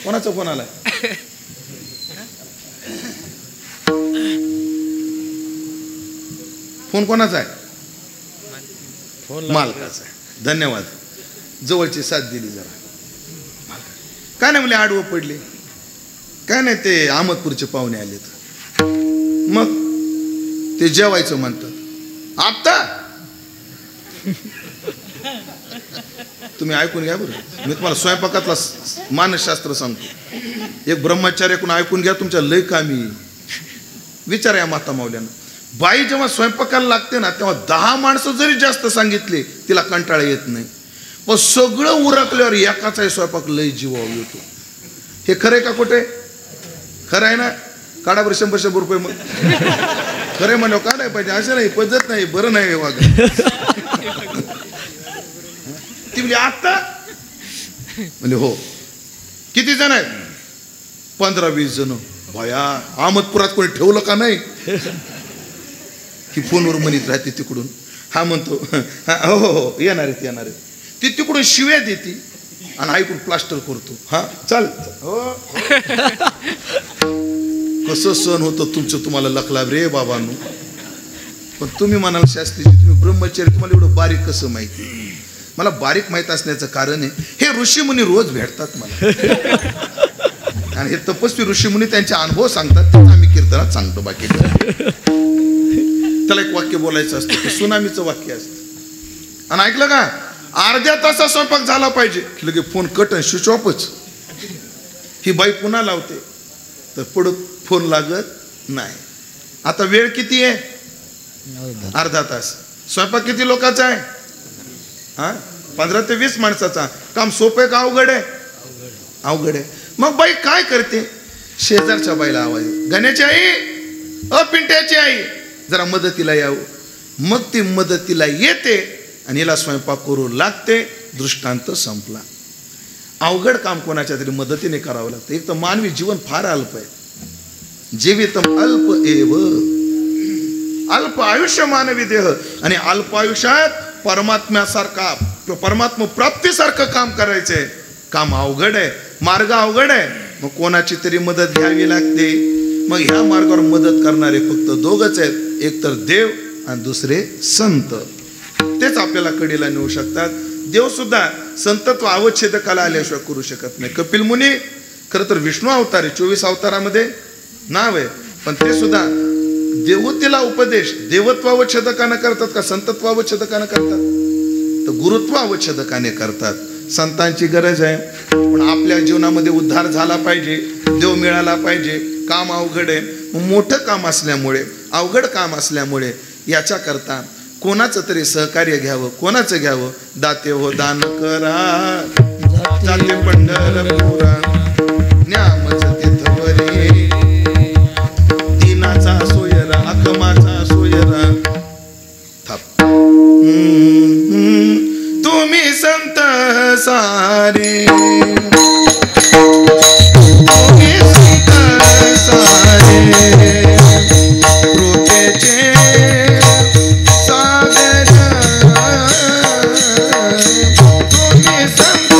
कोणाचा फोन आला? फोन कोणाचा आहे? मालकाचा आहे. धन्यवाद, जवळची साथ दिली जरा. काय नाही म्हणले, आडवं पडले. काय नाही, ते अहमदपूरचे पाहुणे आलेत. मग ते जेवायचं म्हणतात. आता तुम्ही ऐकून घ्या बरं, मी तुम्हाला स्वयंपाकातला मानसशास्त्र सांगतो. एक ब्रह्मचार्याकडून ऐकून घ्या, तुमच्या लय कामी. विचार या माता माऊल्यांना. बाई जेव्हा स्वयंपाकाला लागते ना, तेव्हा 10 माणसं जरी जास्त सांगितले तिला कंटाळा येत नाही. पण सगळं उरकल्यावर एकाचाही स्वयंपाक लय जीवावर येतो. हे खरंय का खोटे? खरं आहे ना? काढा बरं 100 रुपये. मग खरं म्हणल्यावर काढाय पाहिजे, असं नाही, पद्धत नाही, बरं नाही वाग. ती म्हणजे आता म्हणजे हो. किती जण आहेत? 15-20 जण. भया अहमदपुरात कोणी ठेवलं का नाही की फोनवर म्हणत राहते तिकडून. हा म्हणतो हो हो हो येणार आहेत. ती तिकडून शिव्या देते आणि ऐकून प्लास्टर करतो. हा चाल हो. कसं सण होतं तुमचं, तुम्हाला लखलाभ रे बाबांनो. पण तुम्ही म्हणाल शास्त्रीजी तुम्ही ब्रह्मचारी, तुम्हाला एवढं बारीक कसं माहिती? मला बारीक माहीत असण्याचं कारण आहे, हे ऋषीमुनी रोज भेटतात मला. आणि हे तपस्वी ऋषीमुनी त्यांचे अनुभव सांगतात, त्याचा आम्ही कीर्तनात सांगतो. बाकी त्याला एक वाक्य बोलायचं असतं, ते सुनामीचं वाक्य असतं. आणि ऐकलं का? अर्ध्या तासात स्वयंपाक झाला पाहिजे, लगे फोन कट आणि स्विच ऑफच. ही बाई पुन्हा लावते तर पुढं फोन लागत नाही. आता वेळ किती आहे? अर्धा तास. स्वयंपाक किती लोकांचा आहे? 15 ते 20 माणसाचा. काम सोपं आहे का अवघड आहे? अवघड आहे. मग बाई काय करते? शेजारच्या बाईला आवाज, गण्याची आई, पिंट्याची आई, जरा मदतीला यावं. मग ती मदतीला येते आणि हिला स्वयंपाक करू लागते. दृष्टांत संपला. अवघड काम कोणाच्या तरी मदतीने करावं लागतं. एक तर मानवी जीवन फार अल्प आहे. जीवितम अल्प एव, अल्प आयुष्य मानवी देह. आणि अल्प आयुष्यात परमात्म्यासारखा, परमात्मा प्राप्तीसारखं काम करायचंय. काम अवघड आहे, मार्ग अवघड आहे. मग कोणाची तरी मदत घ्यावी लागते. मग ह्या मार्गावर मदत करणारे फक्त दोघच आहेत, एक तर देव आणि दुसरे संत. तेच आपल्याला कडेला नेऊ शकतात. देव सुद्धा संतत्व अवच्छेदकाला आल्याशिवाय करू शकत नाही. कपिल मुनी खरं तर विष्णू अवतार आहे, 24 अवतारामध्ये नाव आहे, पण ते सुद्धा देवतेला उपदेश देवत्वावच्छेदकानं करतात का संतत्वावच्छेदकानं करतात? तर गुरुत्वावच्छेदकाने करतात. संतांची गरज आहे, पण आपल्या जीवनामध्ये उद्धार झाला पाहिजे, देव मिळाला पाहिजे. काम अवघड आहे. मोठं काम असल्यामुळे, अवघड काम असल्यामुळे याच्याकरता कोणाचं तरी सहकार्य घ्यावं. कोणाचं घ्यावं? दाते हो दान करा, जाते पंढरपुरा, न्यामच तिथवरी, दिनाचा सोयरा, अखमाचा सोयरा. थाप. तुम्ही संत सारे, तुम्ही संत सारे, कृपेचे सागर, तुम्ही संत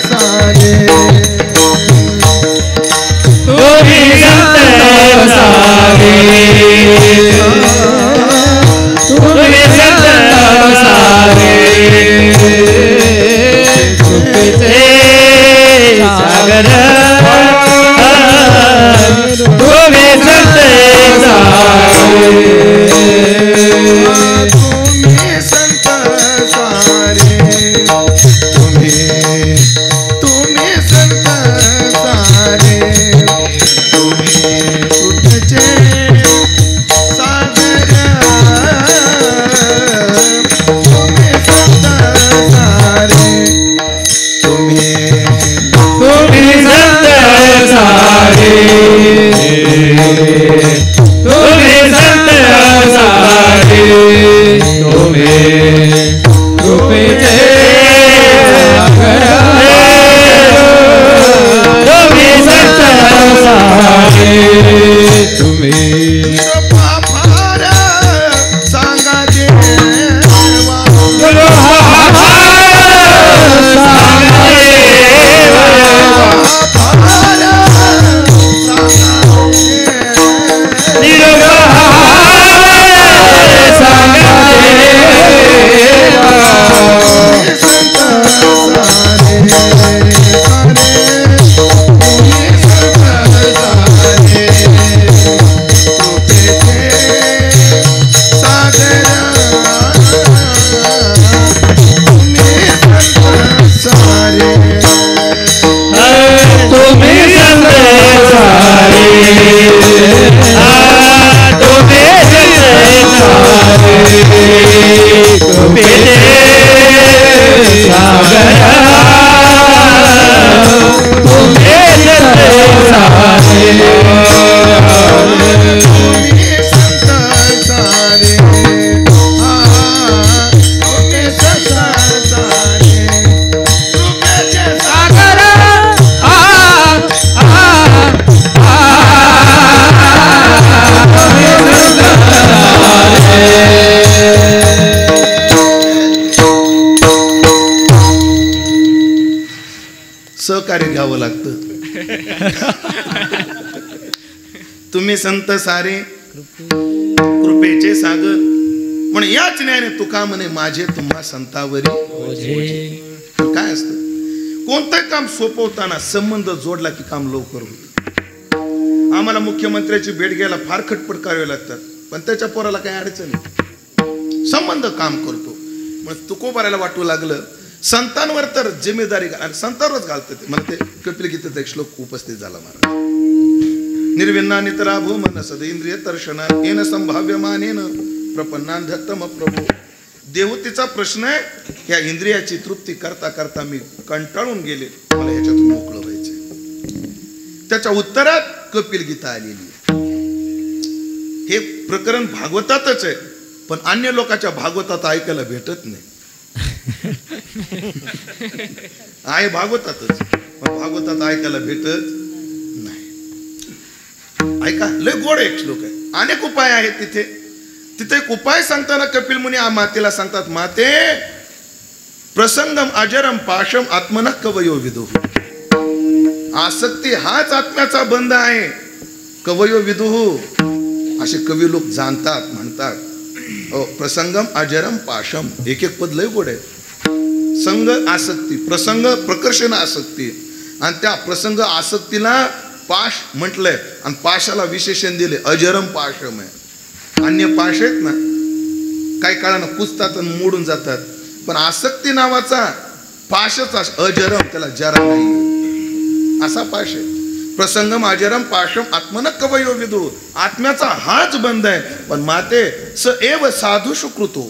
सारे, तुम्ही संत सारे, तुम्ही संत सारे, कृपेचे सागर, तुम्ही संत सारे, तुम्ही संत सारे, तुम्ही संत सारे, तुम्ही कृपेचे सागर, तुम्ही संत सारे, तुम्ही संत सारे, तुम्ही संत सारे, तुम्ही कृपेचे सागर, तुम्ही संत सारे, तुम्ही फार सांगा देवा, सहकार्य घ्यावं लागतं. तुम्ही संत सारे, कृपेचे सागर. पण याच न्यायाने तुका म्हणे माझे तुम्हा संतावरी ओझे. काय असतं? कोणतं काम सोपवताना संबंध जोडला की काम लवकर होतं. आम्हाला मुख्यमंत्र्याची भेट घ्यायला फार खटपट करावे लागतात, पण त्याच्या पोराला काही अडचण नाही, संबंध काम करतो. मग तुकोबारायला वाटू लागलं संतांवर तर जिम्मेदारी संतांवरच घालतं ते. मला ते कपिल गीतेचा एक श्लोक उपस्थित झाला महाराज. निर्विन्ना नितरा भूमन सद इंद्रिय दर्शना येन संभाव्य मानेन प्रपन्नांधतम प्रभू. देवतेचा प्रश्न आहे, या इंद्रियाची तृप्ती करता करता मी कंटाळून गेले, मला याच्यातून मोकळं व्हायचंय. त्याच्या उत्तरात कपिल गीता आलेली आहे. हे प्रकरण भागवतातच आहे, पण अन्य लोकांच्या भागवतात ऐकायला भेटत नाही. आहे भागवतातच, पण भागवतात ऐकायला भेटत नाही. ऐका, लय गोड एक श्लोक आहे. अनेक उपाय आहेत तिथे. तिथे एक उपाय सांगताना कपिल मुनी मातेला सांगतात, माते प्रसंगम अजरम पाशम आत्मन कवयो विदु. आसक्ती हाच आत्म्याचा बंध आहे. कवयो विदुहू असे कवी लोक जाणतात, म्हणतात. प्रसंगम अजरम पाशम, एक एक पद लय गोड आहे. संग आसक्ती, प्रसंग प्रकर्षण आसक्ती, आणि त्या प्रसंग आसक्तीला पाश म्हटलंय, आणि पाशाला विशेषण दिले, अजरम पाशम आहे. अन्य पाश आहेत ना, काही काळानं कुजतात आणि मोडून जातात, पण आसक्ती नावाचा पाशच अजरम, त्याला जरा नाही, असा पाश आहे. प्रसंगम अजरम पाशम आत्मन कवयो विदु. आत्म्याचा हाच बंध आहे. पण माते स एव साधू सुकृतो,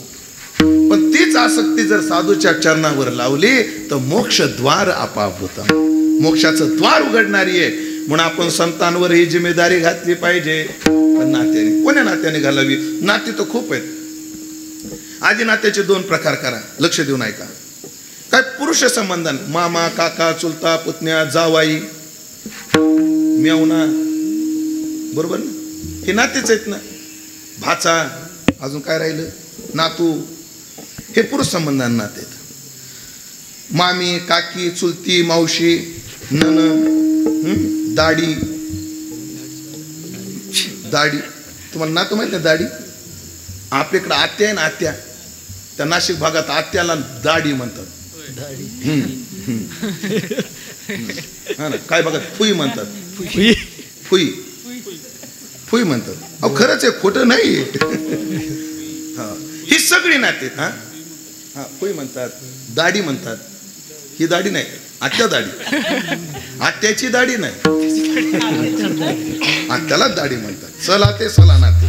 पण तीच आसक्ती जर साधूच्या चरणावर लावली तर मोक्ष द्वार आपाप होता. मोक्षाचं द्वार उघडणारी आहे. म्हणून आपण संतांवर ही जिम्मेदारी घातली पाहिजे. पण नात्याने, कोण्या नात्याने घालावी? नाती तर खूप आहेत. आधी नात्याचे 2 प्रकार करा, लक्ष देऊन ऐका. काय पुरुष संबंधन, मामा, काका, चुलता, पुतण्या, जावाई, मेवना, बरोबर ना, हे नातेच आहेत ना. भाचा, अजून काय राहिलं, नातू, हे पुरुष संबंधांना नाते आहेत. मामी, काकी, चुलती, मावशी, नन, दाढी. दाढी तुम्हाला नातू माहित नाही? दाढी आपल्याकडे आत्या आहे ना, आत्या, त्या नाशिक भागात आत्याला दाढी म्हणतात. हा ना, काय भागात फुई म्हणतात. फुई फुई म्हणतात. अहो खरंच आहे, खोटं नाही. ही सगळी नाते. हा हा, फुई म्हणतात, दाढी म्हणतात. ही दाढी नाही, आत्या दाढी, आत्याची दाढी नाही, आत्याला दाढी म्हणतात. चला ते चला नाते.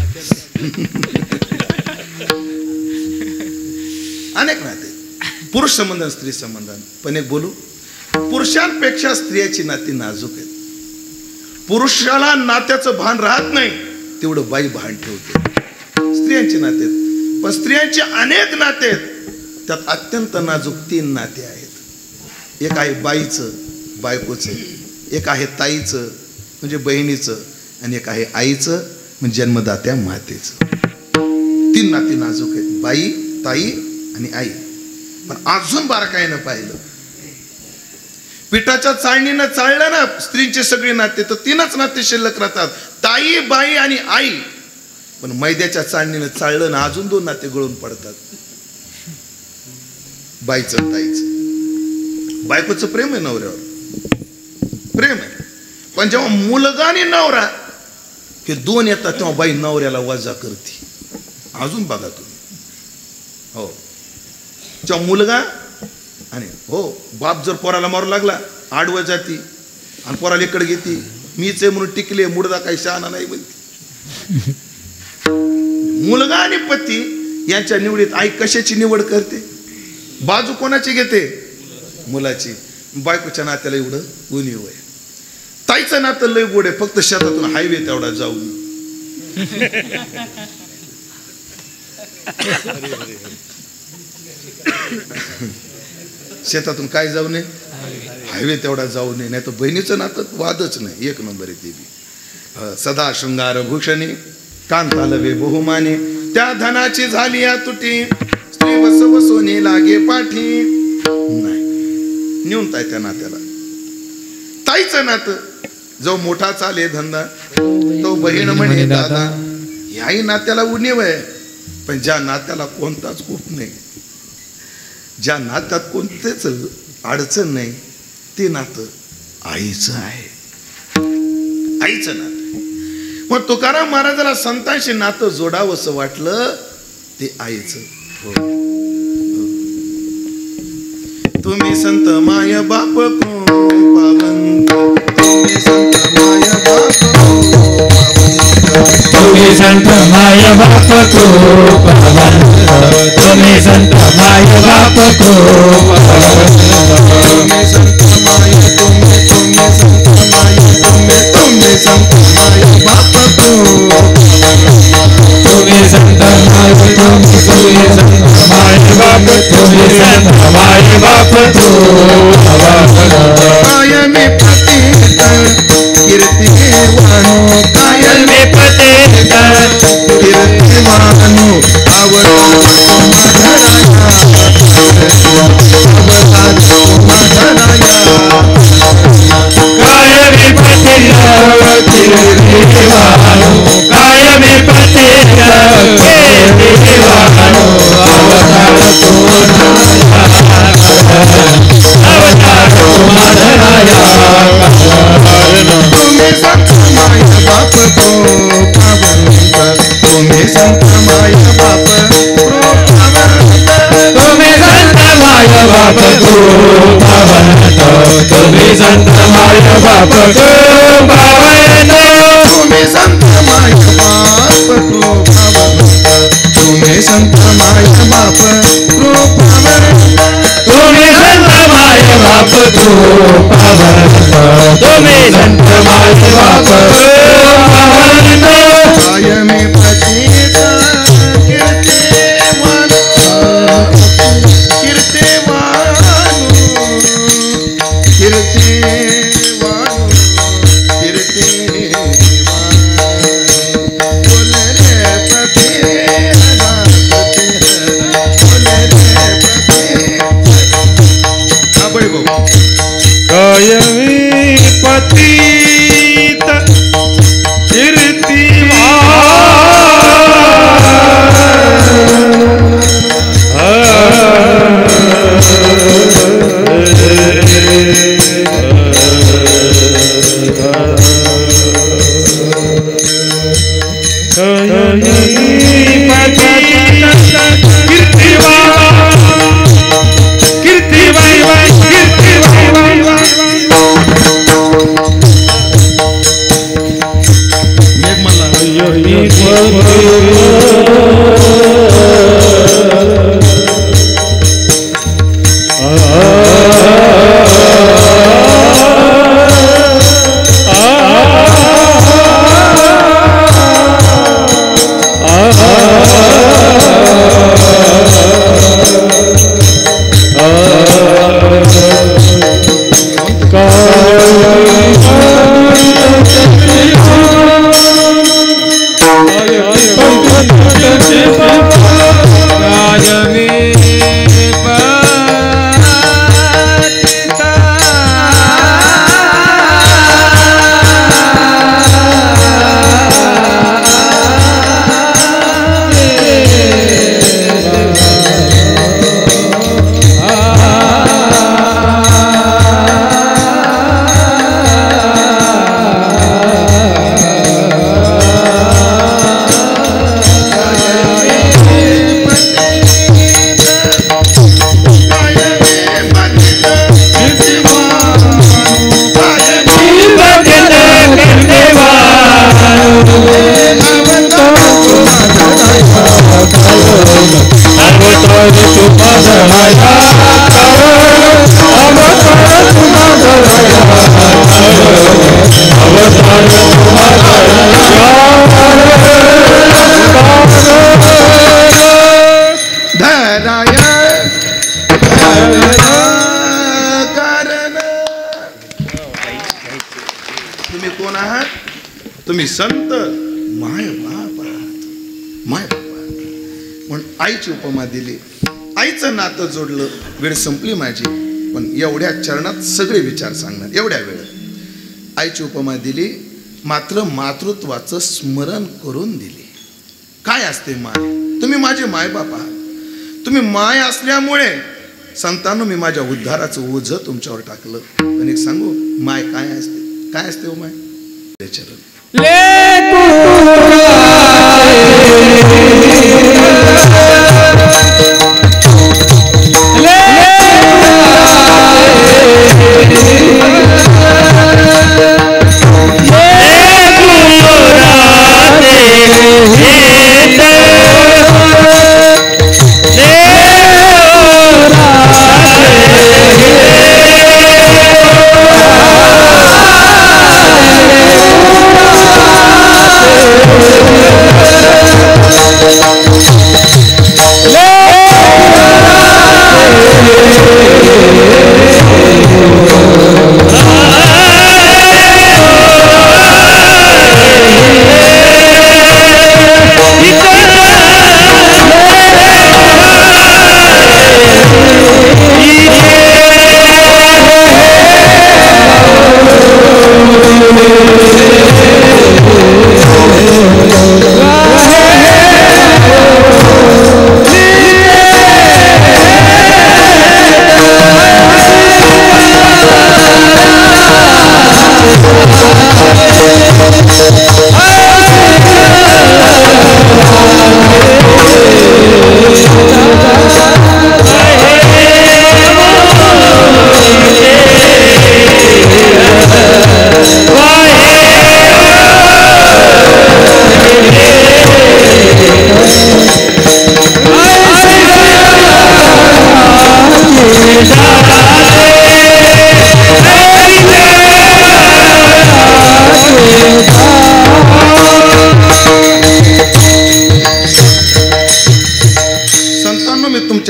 अनेक नाते, पुरुष संबंध, स्त्री संबंध. पण एक बोलू, पुरुषांपेक्षा स्त्रियाची नाती नाजूक आहेत. पुरुषाला नात्याचं भान राहत नाही तेवढं बाई भान ठेवते. स्त्रियांची नाते, पण स्त्रियांचे अनेक नाते आहेत. त्यात अत्यंत नाजूक 3 नाते आहेत. एक आहे बाईचं, बायकोचं, एक आहे ताईचं म्हणजे बहिणीचं, आणि एक आहे आईचं म्हणजे जन्मदात्या मातेचं. 3 नाती नाजूक आहेत, बाई, ताई आणि आई. पण अजून बारकाईनं पाहिलं, पिठाच्या चाळणीनं चाळलं ना स्त्रींचे सगळे नाते, तर 3च नाते शिल्लक राहतात, ताई, बाई आणि आई. पण मैद्याच्या चाळणीनं चाळलं ना अजून 2 नाते गळून पडतात, बाईचं, ताईचं. बायकोचं प्रेम आहे नवऱ्यावर, प्रेम आहे. पण जेव्हा मुलगा आणि नवरा हे 2 येतात तेव्हा बाई नवऱ्याला वजा करते. अजून बघा तुम्ही. हो, जेव्हा मुलगा आणि हो बाप जर पोराला मारू लागला, आडवं जाती आणि पोराला इकडे घेते, मीच आहे म्हणून टिकले, मुडदा काही शहाणा नाही म्हणते. मुलगा आणि पती यांच्या निवडीत आई कशाची निवड करते? बाजू कोणाची घेते? मुलाची. बायकोच्या नात्याला एवढं उणीव आहे. ताईचं नातं लय गोड आहे, फक्त शेतातून हायवे तेवढा जाऊन. शेतातून काय जाऊ नये, हायवे तेवढा जाऊ नये. नाही तर बहिणीचं नातं वादच नाही, 1 नंबर आहे ते बी. सदा शृंगार भूषणी कांतालवे बहुमाने, त्या धनाची झाली या तुटी, स्त्री बसव सोने लागे पाठी. नाही, न्यूनता आहे त्या नात्याला. ताईचं नातं जो मोठा चाले धंदा, तो बहीण म्हणे दादा. याही नात्याला उणीव आहे. पण ज्या नात्याला कोणताच कूप नाही, ज्या नात्यात कोणतेच अडचण नाही, ते नातं आईचं आहे, आईचं नातं. मग तुकाराम महाराजाला संतांशी नातं जोडावं असं वाटलं, ते आईचं. तुम्ही संत माय बाप को पावन, तुम्ही संत माय बाप को पावन, तुम्ही तुम्ही संत माय बाप खूप भगवंत तुम्ही संत माय बाप खूप तुम्ही संत माय तुम्ही संत माय तुम्ही संत माय बाप तुम्ही संत माय तुम्ही संत माय बाप तुम्ही संत माय बाप कायमी पतित कीर्तिवानो कायमी पतित कीर्तिवानो कायमी पतित कीर्तिवानो कायमी पतित कीर्तिवानो अवतार तुम्ही संत माय बाप तो पावंत तुम्ही संत माय बाप तुम्ही संत माय बाप पावंत तुम्ही संत माय बाप पावंत तुम्ही संत माय बाप तुम्ही संत माय बाप तुम्ही संत माय बाप पावंत तुम्ही संत माय बाप पावंत कायमी पतित कीर्तिवानो बोले रे पति बोले रे पति कायमी पतित तुम्ही कोण आहात? तुम्ही संत माय बाप आहात. माय बाप म्हणून आईची उपमा दिली, आईचं नातं जोडलं. वेळ संपली माझी, पण एवढ्या चरणात सगळे विचार सांगणार एवढ्या वेळ. आईची उपमा दिली, मात्र मातृत्वाचं स्मरण करून दिली. काय असते माय? तुम्ही माझे मायबाप आहात. तुम्ही माय असल्यामुळे संतांनो मी माझ्या उद्धाराचं ओझं तुमच्यावर टाकलं. पण एक सांगू, माय काय असते? काय असते हो माय? चरण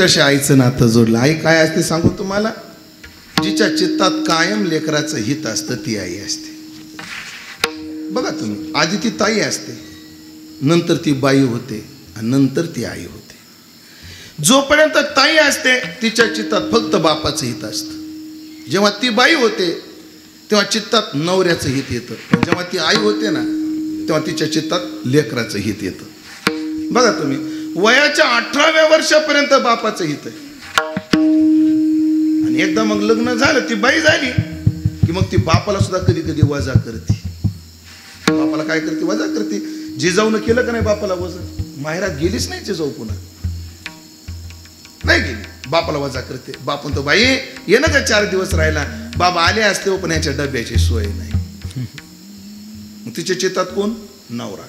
तिच्याशी आईचं नातं जोडलं. आई काय असते सांगू तुम्हाला? जिच्या चित्तात कायम लेकराचं हित असतं ती आई असते. बघा तुम्ही, आधी ती ताई असते, नंतर ती बाई होते आणि नंतर ती आई होते. जोपर्यंत ताई असते तिच्या चित्तात फक्त बापाचं हित असतं. जेव्हा ती बाई होते तेव्हा चित्तात नवऱ्याचं हित येतं. पण जेव्हा ती आई होते ना तेव्हा तिच्या चित्तात लेकराचं हित येतं. बघा तुम्ही, वयाच्या 18व्या वर्षापर्यंत बापाचं हित आहे. आणि एकदा मग लग्न झालं, ती बाई झाली की मग ती बापाला सुद्धा कधी कधी वजा करते. बापाला काय करते? वजा करते. जिजाऊनं केलं का नाही बापाला वजा? माहेरात गेलीच नाही जिजाऊ, पुन्हा नाही गेली, बापाला वजा करते. बाप म्हणतो बाई ये ना का 4 दिवस राहिला. बाबा आले असते पण ह्याच्या डब्याची सोय नाही. मग तिच्या चित्तात कोण? नवरा.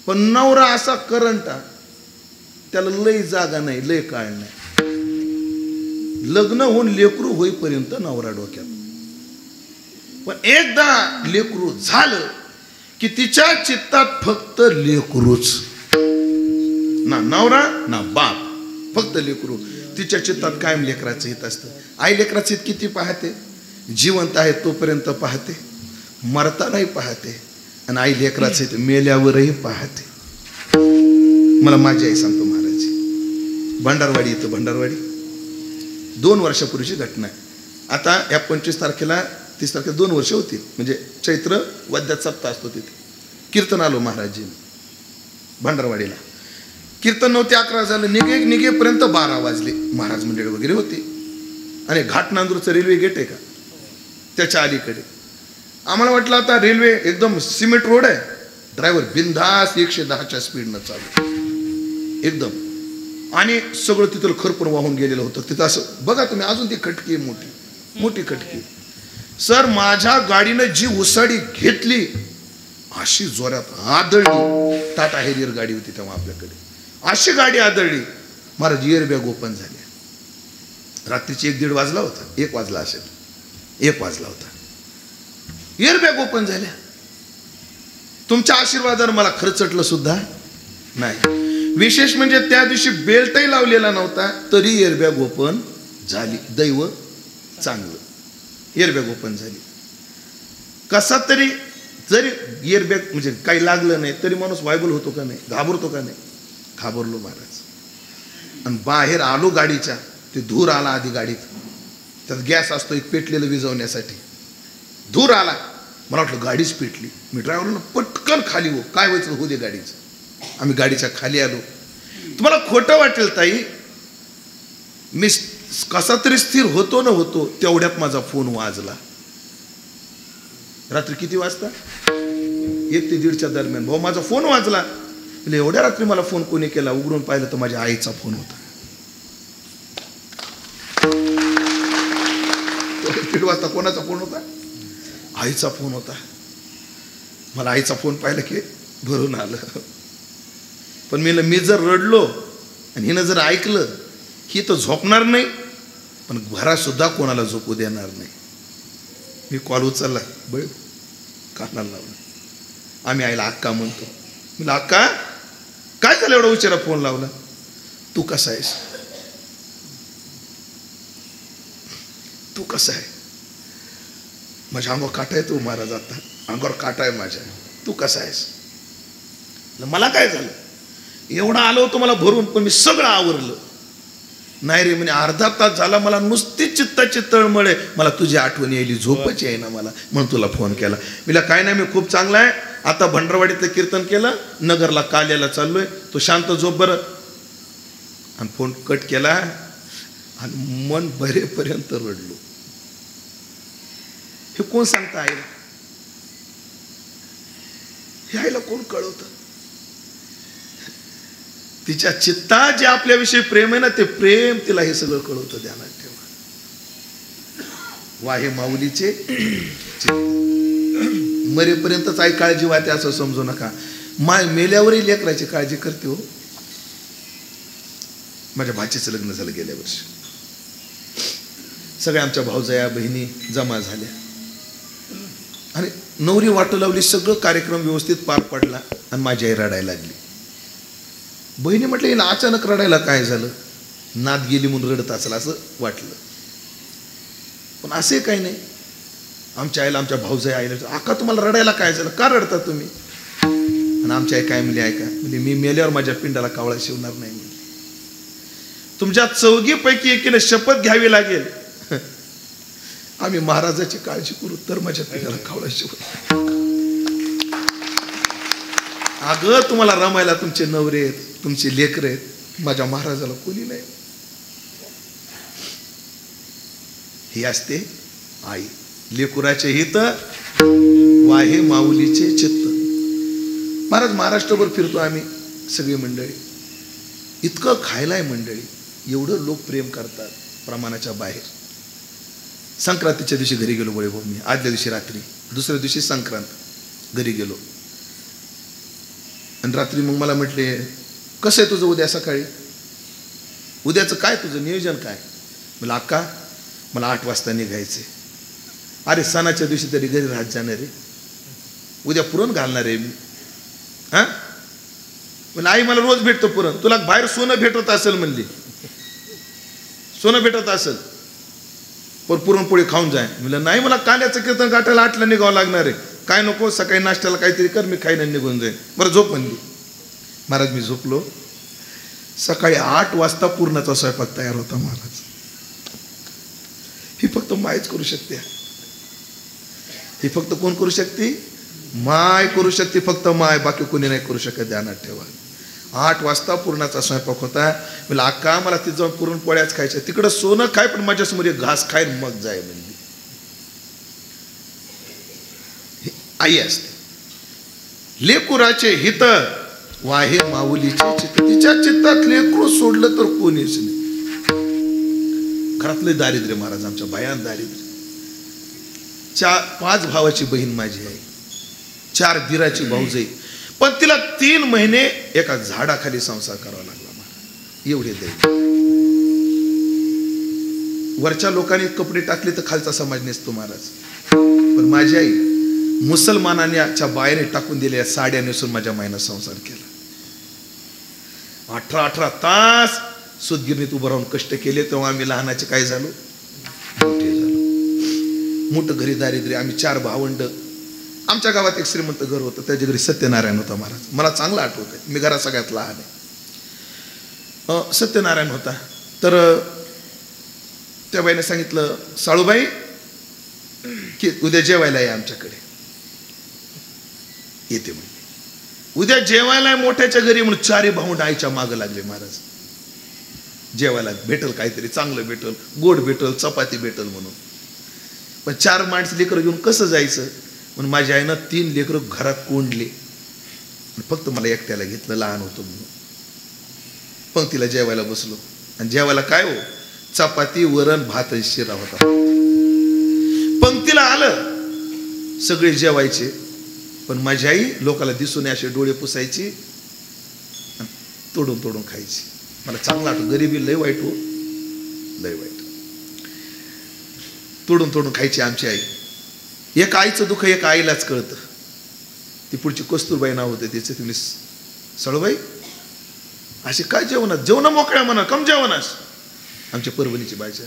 पण नवरा असा करंटा, त्याला लय जागा नाही, लय काळ नाही. लग्न होऊन लेकरू होईपर्यंत नवरा डोक्यात. पण एकदा लेकरू झालं की तिच्या चित्तात फक्त लेकरूच, ना नवरा ना बाप, फक्त लेकरू. तिच्या चित्तात कायम लेकराचं हित असतं. आई लेकराचं हित किती पाहते? जिवंत आहे तोपर्यंत पाहते, मरतानाही पाहते. आणि आई लेकराचं हित मेल्यावरही पाहते. मला माझी आई सांगतो महाराज, भंडारवाडी येतं, भंडारवाडी 2 वर्षापूर्वीची घटना आहे. आता या 25 तारखेला 30 तारखेला 2 वर्ष होतील. म्हणजे चैत्र वद्यात सप्ताह असतो तिथे. कीर्तन आलो महाराजजी भंडारवाडीला. कीर्तन 9 ते 11 झालं. निघेपर्यंत 12 वाजले. महाराज मंडळ वगैरे होते. आणि घाटनांदूरचं रेल्वे गेट आहे का त्याच्या अलीकडे. आम्हाला वाटलं आता रेल्वे एकदम सिमेंट रोड आहे, ड्रायव्हर बिनधास्त 110च्या स्पीडनं चालू एकदम. आणि सगळं तिथं खरपूर वाहून गेलेलं होतं. तिथं असं बघा तुम्ही, अजून ती खटकी आहे, मोठी मोठी खटकी. सर माझ्या गाडीनं जी उसाडी घेतली अशी जोरात आदळली. टाटा हेरियर गाडी होती तेव्हा आपल्याकडे. अशी गाडी आदळली महाराज, एअरबॅग ओपन झाल्या. रात्रीची 1-1:30 वाजला होता, 1 वाजला असेल, 1 वाजला होता. एअरबॅग ओपन झाल्या. तुमच्या आशीर्वादानं मला खरचटलं सुद्धा नाही. विशेष म्हणजे त्या दिवशी बेल्टही लावलेला नव्हता तरी एअरबॅग ओपन झाली. दैव चांगलं, एअरबॅग ओपन झाली. कसा तरी जरी एअरबॅग म्हणजे काही लागलं नाही तरी माणूस वायबल होतो का नाही, घाबरतो का नाही? घाबरलो महाराज. आणि बाहेर आलो गाडीच्या, ते धूर आला आधी गाडीत. त्यात गॅस असतो एक पेटलेलं विझवण्यासाठी. धूर आला, मला वाटलं गाडीच पेटली. मी ड्रायव्हरला पटकन खाली हो, काय व्हायचं होऊ दे गाडीचं. आम्ही गाडीच्या खाली आलो. तुम्हाला खोटं वाटेल ताई, मी कसा तरी स्थिर होतो ना होतो तेवढ्यात माझा फोन वाजला. रात्री किती वाजता? 1 ते 1:30च्या दरम्यान. भाऊ माझा फोन वाजला. म्हणजे एवढ्या रात्री मला फोन कोणी केला? उघडून पाहिलं तर माझ्या आईचा फोन होता. 1:30 वाजता कोणाचा फोन होता? आईचा फोन होता. मला आईचा फोन पाहिलं की भरून आलं. पण मी जर रडलो आणि हिनं जर ऐकलं, ही तर झोपणार नाही पण घरात सुद्धा कोणाला झोपू देणार नाही. मी कॉल उचलला, बळ कानाला लावला. आम्ही आईला अक्का म्हणतो. म्हणलं अक्का काय झालं एवढा उशिरा फोन लावला? तू कसा आहेस? तू कसा आहे? माझ्या अंगावर काटा आहे. तू महाराज आता अंगावर काटा आहे माझ्या. तू कसा आहेस? मला काय झालं? एवढा आलो होतो मला भरून, पण मी सगळं आवरलं. नाही रे म्हणे, अर्धा तास झाला मला नुसती चित्ताची तळमळ आहे. मला तुझी आठवण यायली, झोपच आहे ना मला, म्हणून तुला फोन केला. मला काय नाही, मी खूप चांगला आहे. आता भंडारवाडीतलं कीर्तन केलं, नगरला काल्याला चाललोय. तो शांत झोप बरं. आणि फोन कट केला आणि मन भरेपर्यंत रडलो. हे कोण सांगता आईला? हे आईला कोण कळवतं? तिच्या चित्तात जे आपल्याविषयी प्रेम आहे ना, ते प्रेम तिला हे सगळं कळवतं. ध्यानात ठेवा. वाहे माऊलीचे मरेपर्यंतच आई काळजी वाहते असं समजू नका. मेल्यावरही लेकराची काळजी करते हो. माझ्या भाचीचं लग्न झालं गेल्या वर्षी. सगळ्या आमच्या भाऊजया बहिणी जमा झाल्या आणि नवरी वाटू लावली. सगळं कार्यक्रम व्यवस्थित पार पडला आणि माझी आई रडायला लागली. बहिणी म्हटलं हिला अचानक रडायला काय झालं? नात गेली म्हणून रडत असेल असं वाटलं. पण असे काही नाही. आमच्या आईला आमच्या भाऊजाई आईला आका तुम्हाला रडायला काय झालं, का रडता तुम्ही? आणि आमच्या आई काय म्हणली ऐका, म्हणजे मी मेल्यावर माझ्या पिंडाला कावळा शिवणार नाही म्हणली. तुमच्या चौघीपैकी एकीने शपथ घ्यावी लागेल, आम्ही महाराजाची काळजी करू तर माझ्या पिंडाला कावळा शिवू. अगं तुम्हाला रमायला तुमचे नवरे आहेत, तुमचे लेकर आहेत, माझ्या महाराजाला कोणी नाही. ही असते आई. लेकुराचे हित वाहे माऊलीचे चित्त. महाराज महाराष्ट्रभर फिरतो आम्ही सगळी मंडळी. इतकं खायलाय मंडळी, एवढं लोक प्रेम करतात प्रमाणाच्या बाहेर. संक्रांतीच्या दिवशी घरी गेलो बळीभाऊ मी, आदल्या दिवशी रात्री, दुसऱ्या दिवशी संक्रांत घरी गेलो. आणि रात्री मग मला म्हटले कसं आहे तुझं उद्या सकाळी, उद्याचं काय तुझं नियोजन काय? मला अक्का मला 8 वाजता निघायचे. अरे सणाच्या दिवशी तरी घरी राहत जाणार आहे, उद्या पुरण घालणार आहे मी. हां पण आई मला रोज भेटतो पुरण, तुला बाहेर सोनं भेटत असेल म्हणली, सोनं भेटत असेल पण पुरणपोळी खाऊन जाय. म्हणलं नाही मला कांद्याचं कीर्तन गाठायला 8ला निघावं लागणार आहे, काय नको सकाळी नाश्त्याला काहीतरी कर, मी खाईन आणि निघून जाईन. बरं झोप म्हणली. महाराज मी झोपलो. सकाळी 8 वाजता पूर्णाचा स्वयंपाक तयार होता. महाराज ही फक्त मायच करू शकते, ही फक्त कोण करू शकते? माय करू शकते, फक्त माय, बाकी कोणी नाही करू शकत. ध्यानात ठेवा. 8 वाजता पूर्णाचा स्वयंपाक होता. मला अक्का मला तिथं जाऊन पुरणपोळ्याच खायच्या, तिकडं सोनं खाय पण माझ्यासमोर एक घास खाय मग जाय म्हणली. आई असते. लेकुराचे हित वाहे माऊलीचे चित्त. तिच्या चित्तात लेकरू सोडलं तर कोणीच नाही. घरातले दारिद्र्य महाराज आमच्या भयान दारिद्र्य. 5 भावाची बहीण माझी आई, 4 दिराची भाऊजाई, पण तिला 3 महिने एका झाडाखाली संसार करावा लागला महाराज. एवढे दैव. वरच्या लोकांनी कपडे टाकले तर खालचा समाज नेसतो महाराज, पण माझी आई मुसलमानांच्या बाहेर टाकून दिलेल्या साड्या नेसून माझ्या मायनं संसार केला. 18 तास सुतगिरणीत उभं राहून कष्ट केले. तेव्हा आम्ही लहानाचे काय झालो, मोठे झालो. मोठं घरी दारिद्र्य. आम्ही 4 भावंड. आमच्या गावात एक श्रीमंत घर होतं, त्याच्या घरी सत्यनारायण होता महाराज. मला चांगलं आठवत आहे, मी घरात सगळ्यात लहान आहे. सत्यनारायण होता. तर त्या बाईने सांगितलं साळूबाई की उद्या जेवायला या आमच्याकडे. येते म्हणजे उद्या जेवायला मोठ्याच्या घरी म्हणून 4 भावंड आईच्या मागं लागले महाराज. जेवायला भेटल, काहीतरी चांगलं भेटल, गोड भेटल, चपाती भेटल म्हणून. पण 4 माणसं लेकरं घेऊन कसं जायचं म्हणून माझ्या आईनं 3 लेकरं घरात कोंडले. फक्त मला एकट्याला घेतलं, लहान होतो म्हणून. पंक्तीला जेवायला बसलो. आणि जेवायला काय हो, चपाती वरण भात शिरा होता. पंक्तीला आलं, सगळे जेवायचे, पण माझी आई लोकाला दिसून असे डोळे पुसायची, तोडून तोडून खायची. मला चांगलं आठवतं. गरिबी लय वाईट हो, लय वाईट. तोडून तोडून खायची आमची आई. एक आईचं दुःख एक आईलाच कळतं. ती पुढची कस्तुरबाई नाव होते तिचे. तुम्ही सळूबाई असे काय जेवणास, जेवण मोकळ्या म्हणा, कम जेवणास. आमच्या परभणीची बायच्या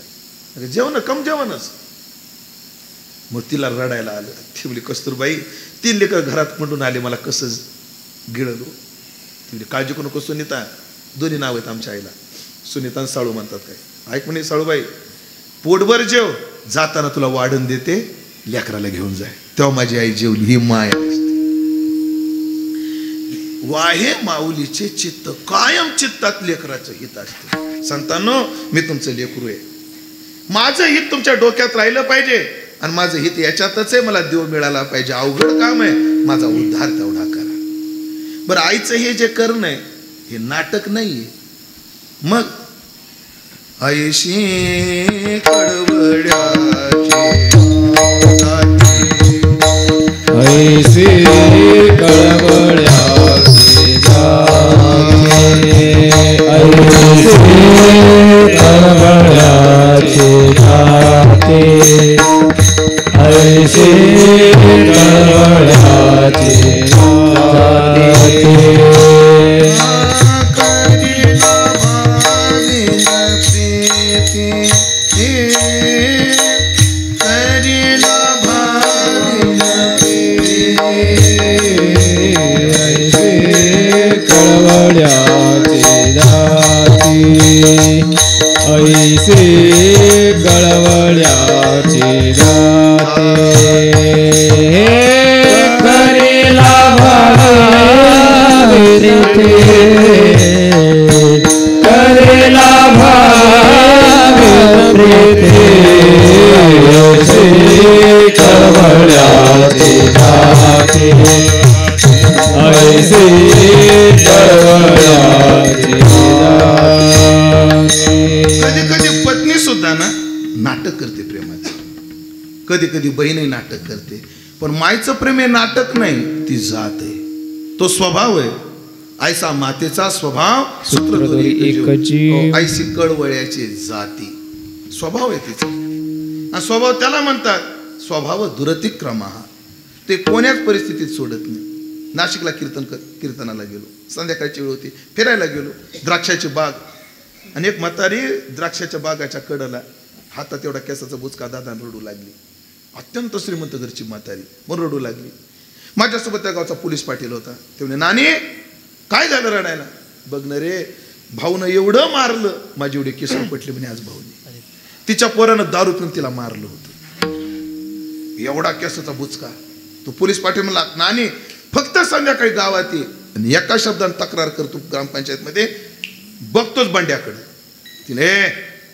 जेवण कम जेवणच. मग तिला रडायला आलं. ती म्हणली कस्तुरबाई 3 लेकर घरात म्हणून आले, मला कसं गिळलो. ती म्हणली काळजी करू नको सुनीता. दोन्ही नाव आहेत आमच्या आईला, सुनीता आणि साळू म्हणतात. काय ऐक म्हणे साळूबाई, पोटभर जेव, जाताना तुला वाढण देते, लेकराला घेऊन जाय. तेव्हा माझी आई जेवली. ही माय असते. वाहे माऊलीचे चित्त. कायम चित्तात लेकराचं हित असते. संतांनो मी तुमचं लेकरू आहे, माझं हित तुमच्या डोक्यात राहिलं पाहिजे. आणि माझं हित याच्यातच आहे, मला देव मिळाला पाहिजे. अवघड काम आहे, माझा उद्धार तेवढा करा. बरं आईचं हे जे करणं आहे हे नाटक नाहीये. मग ऐशी कळवळ्याचे ऐशी कळवळ्याचे जाते, ऐशी कळवळ्याचे जाते, ऐशी कळवळ्याचे जाते. ऐसे गळवळ्याची जाते करीला भावे करीला भावे ऐसे गळवळ्याची जाते ऐसे गळवळ्याची जाते. कधी कधी पत्नी सुद्धा ना नाटक करते प्रेमाचं, कधी कधी बहीणही नाटक करते, पण मायचं प्रेम हे नाटक नाही, ती जात आहे, तो स्वभाव आहे. ऐसा मातेचा स्वभाव सूत्रधरी एक जीव, ऐसी कळवळ्याची जाती. स्वभाव आहे तिचा, आणि स्वभाव त्याला म्हणतात स्वभाव दुरतिक्रम. ते कोण्याच परिस्थितीत सोडत नाही. नाशिकला कीर्तनाला गेलो, संध्याकाळची वेळ होती, फिरायला गेलो, द्राक्षाची बाग, आणि एक म्हातारी द्राक्षाच्या बागाच्या कडेला हातात एवढा केसाचा बुचका दादा रडू लागली. अत्यंत श्रीमंत घरची म्हातारी, मग रडू लागली. माझ्यासोबत त्या गावचा पोलीस पाटील होता. ते म्हणे, नानी काय झालं रडायला? बघ ना रे, भाऊनं एवढं मारलं, माझी एवढी केस पटली म्हणे आज भाऊने. तिच्या पोरानं दारू पिऊन तिला मारलं होतं, एवढा केसाचा बुचका. तो पोलीस पाटील म्हणला, नानी फक्त संध्याकाळी गावात ये आणि एका शब्दाने तक्रार करतो ग्रामपंचायत मध्ये, बघतोच बंड्याकडे. तिने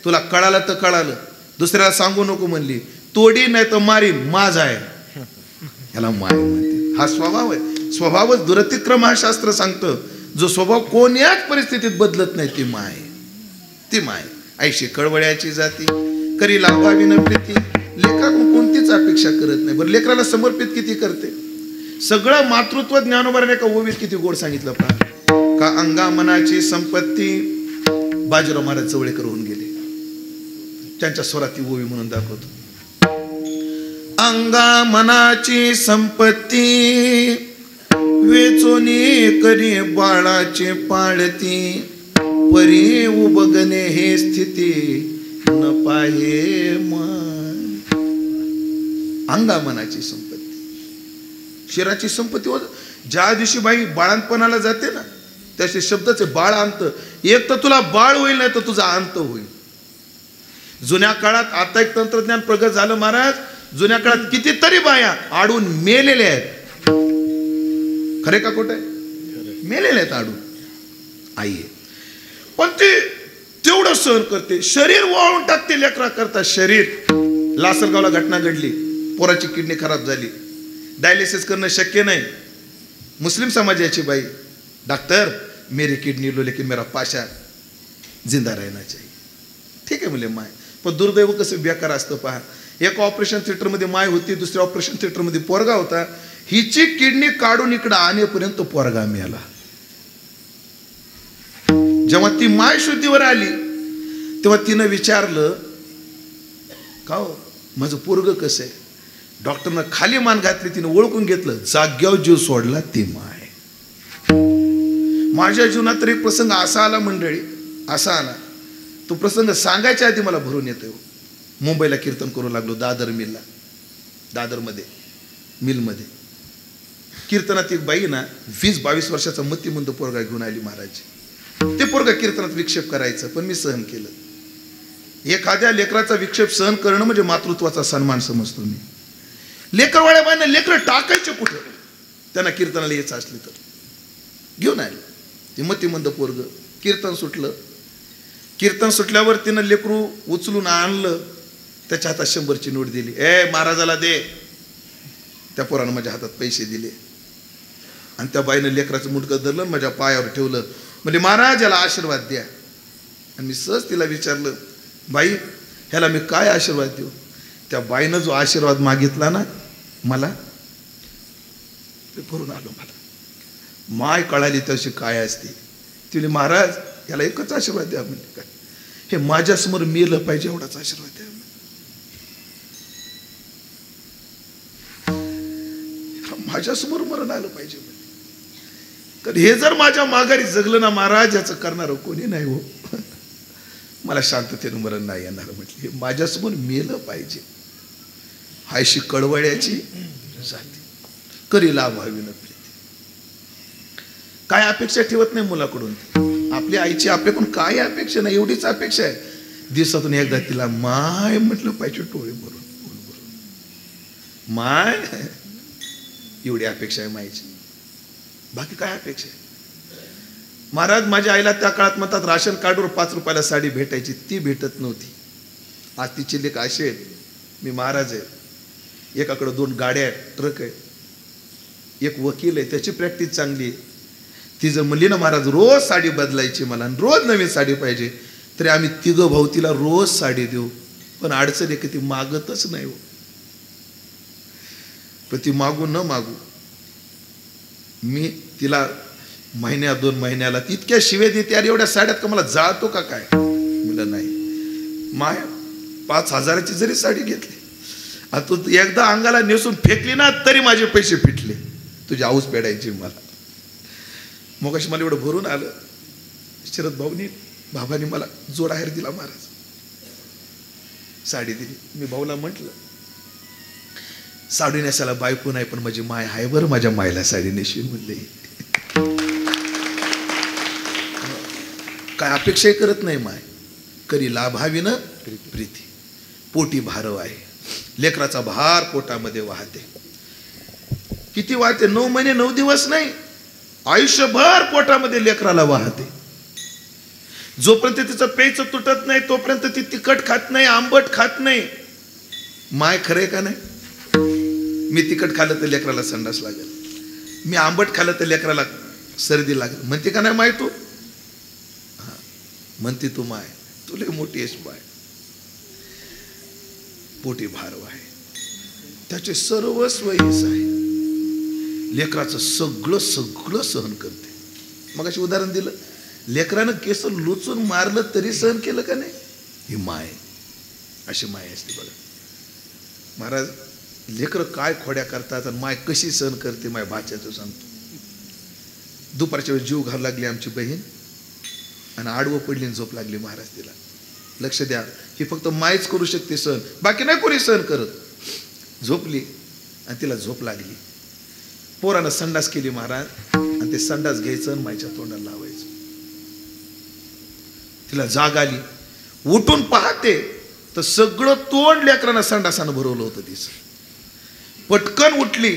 तुला कळालं तर कळालं, दुसऱ्याला सांगू नको म्हणली, तोडी नाही तर मारीन, माझा आहे. याला माय म्हणते. हा स्वभाव आहे, स्वभावच दुरतिक्रम हा शास्त्र सांगतं. जो स्वभाव कोण्याच परिस्थितीत बदलत नाही ती माय, ती माय. ऐशी कळवळ्याची जाती करी लाभावी न प्रीती. लेकराकडून कोणतीच अपेक्षा करत नाही. बरं लेकराला समर्पित किती करते. सगळं मातृत्व ज्ञानोबाने एका ओवीत किती गोड सांगितलं पहा. का अंगा मनाची संपत्ती बाजीराव महाराज जवळेकर होऊन गेले. त्यांच्या स्वरात ती ओवी म्हणून दाखवतो. अंगा मनाची संपत्ती वेचोनी करी बाळाची पाळती. परी उबगणे हे स्थिती न पाहे मन. अंगा मनाची संपत्ती, शरीराची संपत्ती. ज्या दिवशी बाई बाळांपणाला जाते ना, त्याचे शब्दाचे बाळ अंत. एक तर तुला बाळ होईल, नाही तर तुझा अंत होईल. जुन्या काळात, आता एक तंत्रज्ञान प्रगत झालं महाराज, जुन्या काळात कितीतरी बाया आडून मेलेल्या आहेत. खरे का खोटं आहे? मेलेल्या आहेत आडून. आई आहे, पण ती तेवढं सहन करते. शरीर वाळून टाकते लेकरा करता. शरीर. लासलगावला घटना घडली, पोराची किडनी खराब झाली, डायलिसिस करणं शक्य नाही. मुस्लिम समाजाची बाई, डॉक्टर मेरी किडनी लो लेकिन मेरा पाशा जिंदा रहना चाहिए. ठीक आहे म्हणले माय, पण दुर्दैव कसं बेकार असतं पहा. एका ऑपरेशन थिएटरमध्ये माय होती, दुसऱ्या ऑपरेशन थिएटरमध्ये पोरगा होता. हिची किडनी काढून इकडं आणेपर्यंत पोरगा मिळाला. जेव्हा ती माय शुद्धीवर आली तेव्हा तिनं विचारलं, का हो माझं पोरग कसं आहे? डॉक्टरनं खाली मान घातली, तिनं ओळखून घेतलं, जाग्यावर जीव सोडला ती माय. माझ्या जीवनात तर एक प्रसंग असा आला मंडळी, असा आला, तो प्रसंग सांगायच्या आधी मला भरून येतो. मुंबईला कीर्तन करू लागलो, दादर मिलला, दादरमध्ये मिलमध्ये कीर्तनात एक बाई ना 20-22 वर्षाचा मतिमंद पोरगा घेऊन आली महाराज. ते पोरगा कीर्तनात विक्षेप करायचं, पण मी सहन केलं. एखाद्या लेकराचा विक्षेप सहन करणं म्हणजे मातृत्वाचा सन्मान समजतो मी. लेकरवाड्या बाईंना लेकरं टाकायचे कुठं? त्यांना कीर्तनाला यायचं असले तर घेऊन आले. ते मतिमंद पोरग. कीर्तन सुटलं. कीर्तन सुटल्यावर तिनं लेकरू उचलून आणलं, त्याच्या हातात 100ची नोट दिली. ए महाराजाला दे. त्या पोरानं माझ्या हातात पैसे दिले आणि त्या बाईनं लेकराचं मुंडकं धरलं, माझ्या पायावर ठेवलं. म्हणजे महाराज याला आशीर्वाद द्या. आणि मी सहज तिला विचारलं, बाई ह्याला मी काय आशीर्वाद देऊ? त्या बाईनं जो आशीर्वाद मागितला ना मला, ते भरून आलो. मला माय कळाली तशी काय असते. तिने महाराज याला एकच आशीर्वाद द्या म्हणजे काय, हे माझ्यासमोर मेलं पाहिजे एवढाच आशीर्वाद द्या. माझ्यासमोर मरण आलं पाहिजे. कारण हे जर माझ्या माघारी जगलं ना महाराज, याचं करणार कोणी नाही हो. मला शांततेनं मरण नाही येणार म्हटलं. हे माझ्यासमोर मेलं पाहिजे. हायशी कळवळ्याची जाती करी लाभावी न प्रीती. काय अपेक्षा ठेवत नाही मुलाकडून. आपल्या आईची आपल्याकडून काय अपेक्षा नाही, एवढीच अपेक्षा आहे. दिवसातून एकदा तिला माय म्हटलं पाहिजे, टोळी भरून माय. एवढी अपेक्षा आहे मायची, बाकी काय अपेक्षा आहे? महाराज माझ्या आईला त्या काळात म्हणतात राशन कार्डवर 5 रुपयाला साडी भेटायची, ती भेटत नव्हती. आज तिचे लेख असे आहेत, मी महाराज आहे, एकाकडे 2 गाड्या आहेत, ट्रक आहे, एक वकील आहे, त्याची प्रॅक्टिस चांगली आहे. ती जर म्हणली ना महाराज रोज साडी बदलायची मला, रोज नवीन साडी पाहिजे, तरी आम्ही 3 भाऊ तिला रोज साडी देऊ. पण अडचण आहे की ती मागतच नाही हो. पण ती मागू न मागू मी तिला 1-2 महिन्याला इतक्या शिव्या देते, अरे एवढ्या साड्यात का मला जाळतो का काय? म्हणलं नाही माय, 5,000ची जरी साडी घेतली आणि तू एकदा अंगाला नेसून फेकली ना तरी माझे पैसे फिटले, तुझी आऊस पेडायची मला. मग अशी मला एवढं भरून आलं. शरद भाऊनी बाबांनी मला जोडाहेर दिला महाराज, साडी दिली. मी भाऊला म्हटलं साडी नेसायला बायको नाही, पण माझी माय आहे बरं, माझ्या मायला साडी नेशी म्हणले. काय अपेक्षाही करत नाही माय, करी लाभाविन प्रीती. पोटी भारव आहे, लेकराचा भार पोटामध्ये वाहते. किती वाहते? 9 महिने 9 दिवस नाही, आयुष्यभर पोटामध्ये लेकराला वाहते. जोपर्यंत तिचं पेच तुटत नाही तोपर्यंत ती तिखट खात नाही, आंबट खात नाही. माय खरे का नाही? मी तिखट खाल्लं तर लेकराला संडास लागेल, मी आंबट खाल्लं तर लेकराला सर्दी लागेल. म्हणते का नाही माय तू? म्हणते तू माय, तुला मोठी आहेस माय. पोटी भारव आहे, त्याचे सर्वस्व हेच आहे. लेकराचं सगळं सगळं सहन करते. मग अशी उदाहरण दिलं, लेकरानं केस लुचून मारलं तरी सहन केलं का नाही? ही माय, अशी माय असते बघा महाराज. लेकरं काय खोड्या करतात आणि माय कशी सहन करते, माय भाच्याचं सांगतो. दुपारच्या वेळेस जीव घालू लागली आमची बहीण आणि आडवं पडली आणि झोप लागली महाराज तिला. लक्ष द्या, ही फक्त मायच करू शकते सहन, बाकी नाही कोणी सहन करत. झोपली आणि तिला झोप लागली. पोरानं संडास केली महाराज, आणि ते संडास घ्यायचं आणि मायच्या तोंडाला लावायचं. तिला जाग आली, उठून पाहते तर सगळं तोंड लेकरांना संडासानं भरवलं होतं तिचं. पटकन उठली,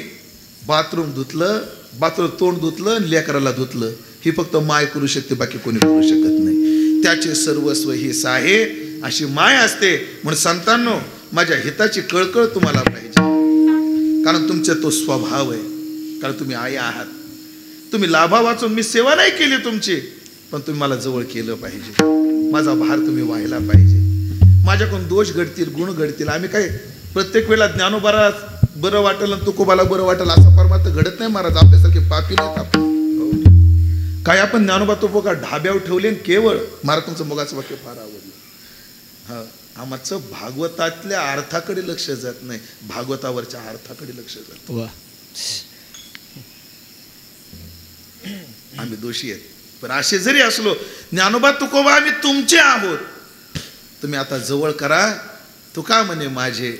बाथरूम धुतलं, बाथरूम तोंड धुतलं, लेकराला धुतलं. ही फक्त माय करू शकते, बाकी कोणी करू शकत नाही. त्याचे सर्वस्व हेच आहे, अशी माय असते. म्हणून संतांनो, माझ्या हिताची कळकळ तुम्हाला पाहिजे, कारण तुमचा तो स्वभाव आहे. कारण तुम्ही आई आहात. तुम्ही लाभा वाचून मी सेवा नाही केली तुमची, पण तुम्ही मला जवळ केलं पाहिजे. माझा भार तुम्ही व्हायला पाहिजे. माझ्याकडून दोष घडतील, गुण घडतील. आम्ही काय प्रत्येक वेळेला ज्ञानोबाला बरं वाटेल आणि तुकोबाला बरं वाटेल असं परमार्थ घडत नाही महाराज. आपल्यासारखे पापी नाहीत आपण. काय आपण ज्ञानोबा तुकोबा ढाब्यावर ठेवले केवळ. महाराज तुमचं मोगाचं वाक्य फार आवडलं. हा, आमचं भागवतातल्या अर्थाकडे लक्ष जात नाही, भागवतावरच्या अर्थाकडे लक्ष जात. आम्ही दोषी आहेत, पण असे जरी असलो ज्ञानोबा तुकोबा आम्ही तुमचे आहोत. तुम्ही आता जवळ करा. तुका म्हणे माझे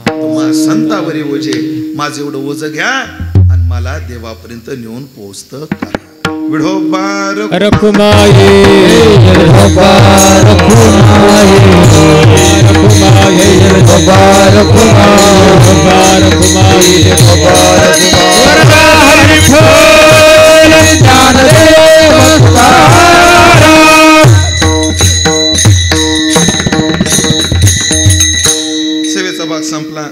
तुम्हा संतावरी ओझे, माझं एवढं ओझं घ्या आणि मला देवापर्यंत नेऊन पोहोचतं करा. विढोबा रखुमाये रखुमाये रखुमाये रखुमाये सेवेचा भाग संपला.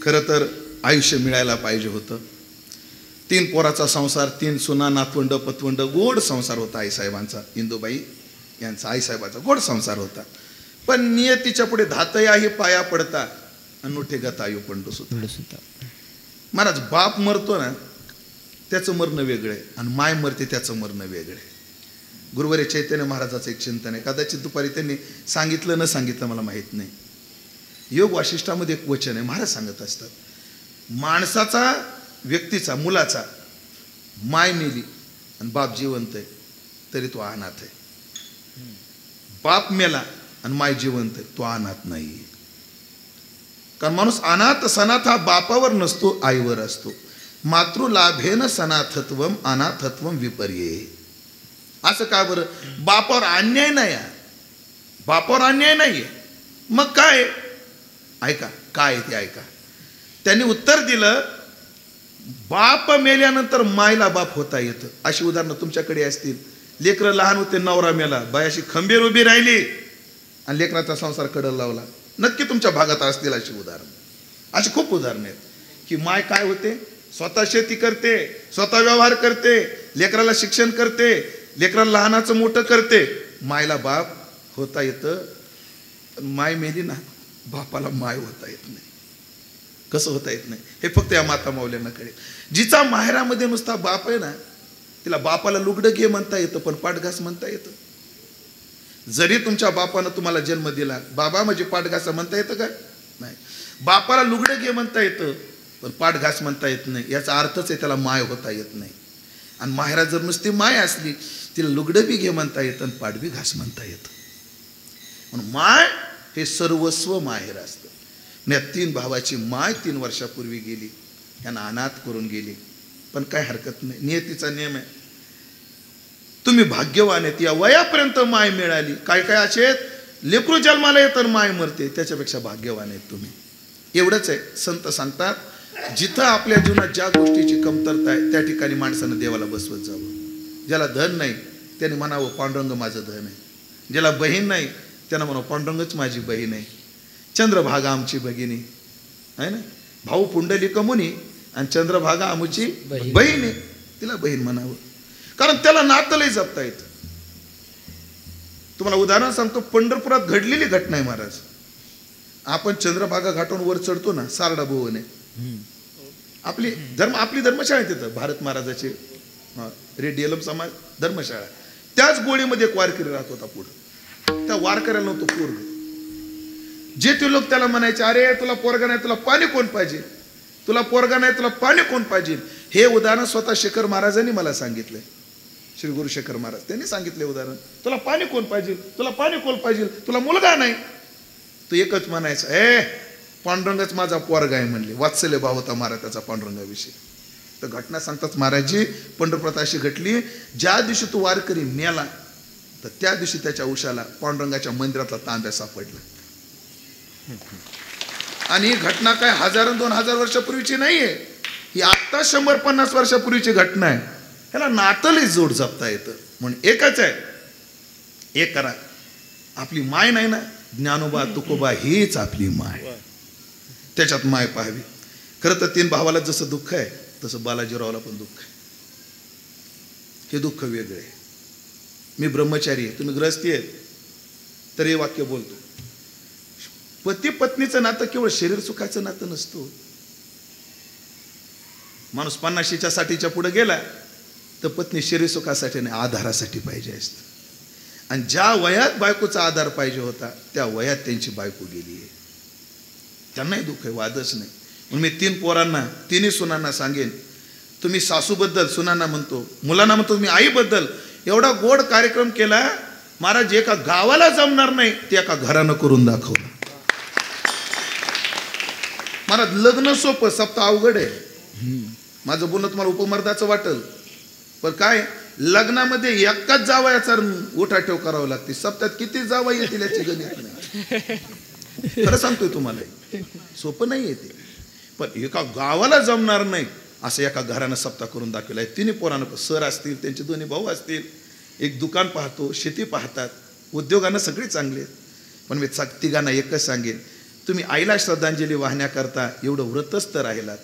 खरं तर आयुष्य मिळायला पाहिजे होतं. 3 पोराचा संसार, 3 सुना, नातवंड, पतवंड, गोड संसार होता आईसाहेबांचा. इंदूबाई यांचा आईसाहेबाचा गोड संसार होता. पण नियतीच्या पुढे धातयाही पाया पडता, अनुठे गतायू पंडू सुद्धा. महाराज, बाप मरतो ना त्याचं मरणं वेगळं आहे आणि माय मरते त्याचं मरणं वेगळं आहे. गुरुवारी चैतन्य महाराजाचं एक चिंतन आहे. कदाचित दुपारी त्यांनी सांगितलं न सांगितलं मला माहीत नाही. योग वाशिष्ठामध्ये एक वचन आहे. महाराज सांगत असतात, माणसाचा, व्यक्तीचा, मुलाचा माय मेली आणि बाप जिवंत आहे तरी तो अनाथ आहे. बाप मेला आणि माय जिवंत आहे, तो अनाथ नाही. कारण माणूस अनाथ सनाथ हा बापावर नसतो, आईवर असतो. मातृलाभेन सनाथत्वम अनाथत्वम विपर्ये. असं का बरं? बापावर अन्याय नाही, बापावर अन्याय नाहीये, मग काय? ऐका काय आहे ते ऐका. त्यांनी उत्तर दिलं, बाप मेल्यानंतर मायला बाप होता येतं. अशी उदाहरणं तुमच्याकडे असतील. लेकरं लहान होते, नवरा मेला, बायाशी खंबीर उभी राहिली आणि लेकराचा संसार कडल लावला. नक्की तुमच्या भागात असतील अशी उदाहरणं. अशी खूप उदाहरणं आहेत की माय काय होते, स्वतः शेती करते, स्वतः व्यवहार करते, लेकराला शिक्षण करते, लेकराला लहानाचं मोठं करते, मायला बाप होता येतं. पण माय मेली ना, बापाला माय होता येत नाही. कसं होता येत नाही हे फक्त या माता माऊल्यांना कळेल. जिचा माहेरामध्ये नुसता बाप आहे ना, तिला बापाला लुगडं घे म्हणता येतं, पण पाठघास म्हणता येतं. जरी तुमच्या बापानं तुम्हाला जन्म दिला, बाबा म्हणजे पाठघास म्हणता येतं का? नाही. बापाला लुगडं घे म्हणता येतं, पण पाठघास म्हणता येत नाही. याचा अर्थच आहे त्याला माय होता येत नाही. आणि माहेरात जर नुसती माय असली, तिला लुगडं बी घे म्हणता येतं आणि पाठ बी घास म्हणता येतं. म्हणून माय हे सर्वस्व माहेर असतं. या 3 भावाची माय 3 वर्षापूर्वी गेली, यांना अनाथ करून गेली. पण काय हरकत नाही, नियतीचा नियम आहे. तुम्ही भाग्यवान आहेत, या वयापर्यंत माय मिळाली. काय काय असे आहेत, लेकरू जन्माला येतं माय मरते, त्याच्यापेक्षा भाग्यवान आहेत तुम्ही. एवढंच आहे. संत सांगतात, जिथं आपल्या जीवनात ज्या गोष्टीची कमतरता आहे त्या ठिकाणी माणसानं देवाला बसवत जावं. ज्याला धन नाही त्याने म्हणावं पांडुरंग माझं धन आहे. ज्याला बहीण नाही त्यानं म्हणावं पांडुरंगच माझी बहीण आहे. चंद्रभागा आमची भगिनी आहे ना, भाऊ पुंडलिक मुनी आणि चंद्रभागा आमची बहीण आहे, तिला बहीण म्हणावं. कारण त्याला नातं लय जपता येतं. तुम्हाला उदाहरण सांगतो, पंढरपुरात घडलेली घटना आहे महाराज. आपण चंद्रभागा घाटावरून वर चढतो ना, सारडा भुवन आहे आपली धर्मशाळा आहे तिथं, भारत महाराजाचे रेडियलम समाज धर्मशाळा. त्याच गोळीमध्ये एक वारकरी राहत होता. पुढं त्या वारकऱ्याला नव्हतं पोरग. जे ते लोक त्याला म्हणायचे, अरे तुला पोरगा नाही, तुला पाणी कोण पाहिजे, तुला पोरगा नाही, तुला पाणी कोण पाहिजे. हे उदाहरण स्वतः शेखर महाराजांनी मला सांगितलंय. श्री गुरु शेखर महाराज त्यांनी सांगितले उदाहरण, तुला पाणी कोण पाहिजे, तुला पाणी कोण पाहिजे, तुला मुलगा नाही. तो एकच म्हणायचं, पांडुरंगच माझा पोरगा आहे म्हणले. वात्सल्य भाव होता महाराज त्याचा पांडुरंगाविषयी. तर घटना सांगतात महाराजजी, पंढरपुरात अशी घटली, ज्या दिवशी तो वारकरी मेला तर त्या दिवशी त्याच्या उशाला पांडुरंगाच्या मंदिरातला तांब्या सापडला. आणि ही घटना काय 1000-2000 वर्षापूर्वीची नाहीये, ही आत्ता 100-50 वर्षापूर्वीची घटना आहे. ह्याला नातलही जोड जपता येतं. म्हणून एकच आहे, एक करा. आपली माय नाही ना, ज्ञानोबा तुकोबा हीच आपली माय, त्याच्यात माय पाहावी. खरं तर 3 भावाला जसं दुःख आहे तसं बालाजीरावला पण दुःख आहे. हे दुःख वेगळं आहे. मी ब्रह्मचारी आहे, तुम्ही गृहस्थी आहेत, तर हे वाक्य बोलतो. पती पत्नीचं नातं केवळ शरीर सुखाचं नातं नसतो. माणूस 50च्या 60च्या पुढे गेला तर पत्नी शरीर सुखासाठी नाही, आधारासाठी पाहिजे असतं. आणि ज्या वयात बायकोचा आधार पाहिजे होता त्या वयात त्यांची बायको गेली आहे. त्यांनाही दुःख आहे, वादच नाही. म्हणून मी 3 पोरांना, 3ही सुनांना सांगेन, तुम्ही सासूबद्दल, सुनांना म्हणतो, मुलांना म्हणतो, तुम्ही आईबद्दल एवढा गोड कार्यक्रम केला महाराज, एका गावाला जमणार नाही ते एका घरानं करून दाखवलं महाराज. लग्न सोपं, सप्ताह अवघड आहे. माझं बोलणं तुम्हाला उपमर्दाचं वाटेल, पण काय लग्नामध्ये एकाच जावयाचा उठाठेव करावं लागते. सप्त्यात किती जावा येतील याची गणित नाही. खरं सांगतोय तुम्हाला, सोपं नाही येते. पण एका गावाला जमणार नाही असं एका घरानं सप्ताह करून दाखवला आहे. 3 पोरांना, सर असतील, त्यांचे 2 भाऊ असतील, एक दुकान पाहतो, शेती पाहतात, उद्योगानं सगळे चांगले. पण मी तिघांना एकच सांगेन, तुम्ही आईला श्रद्धांजली वाहण्याकरता एवढं व्रतस्थ राहिलात,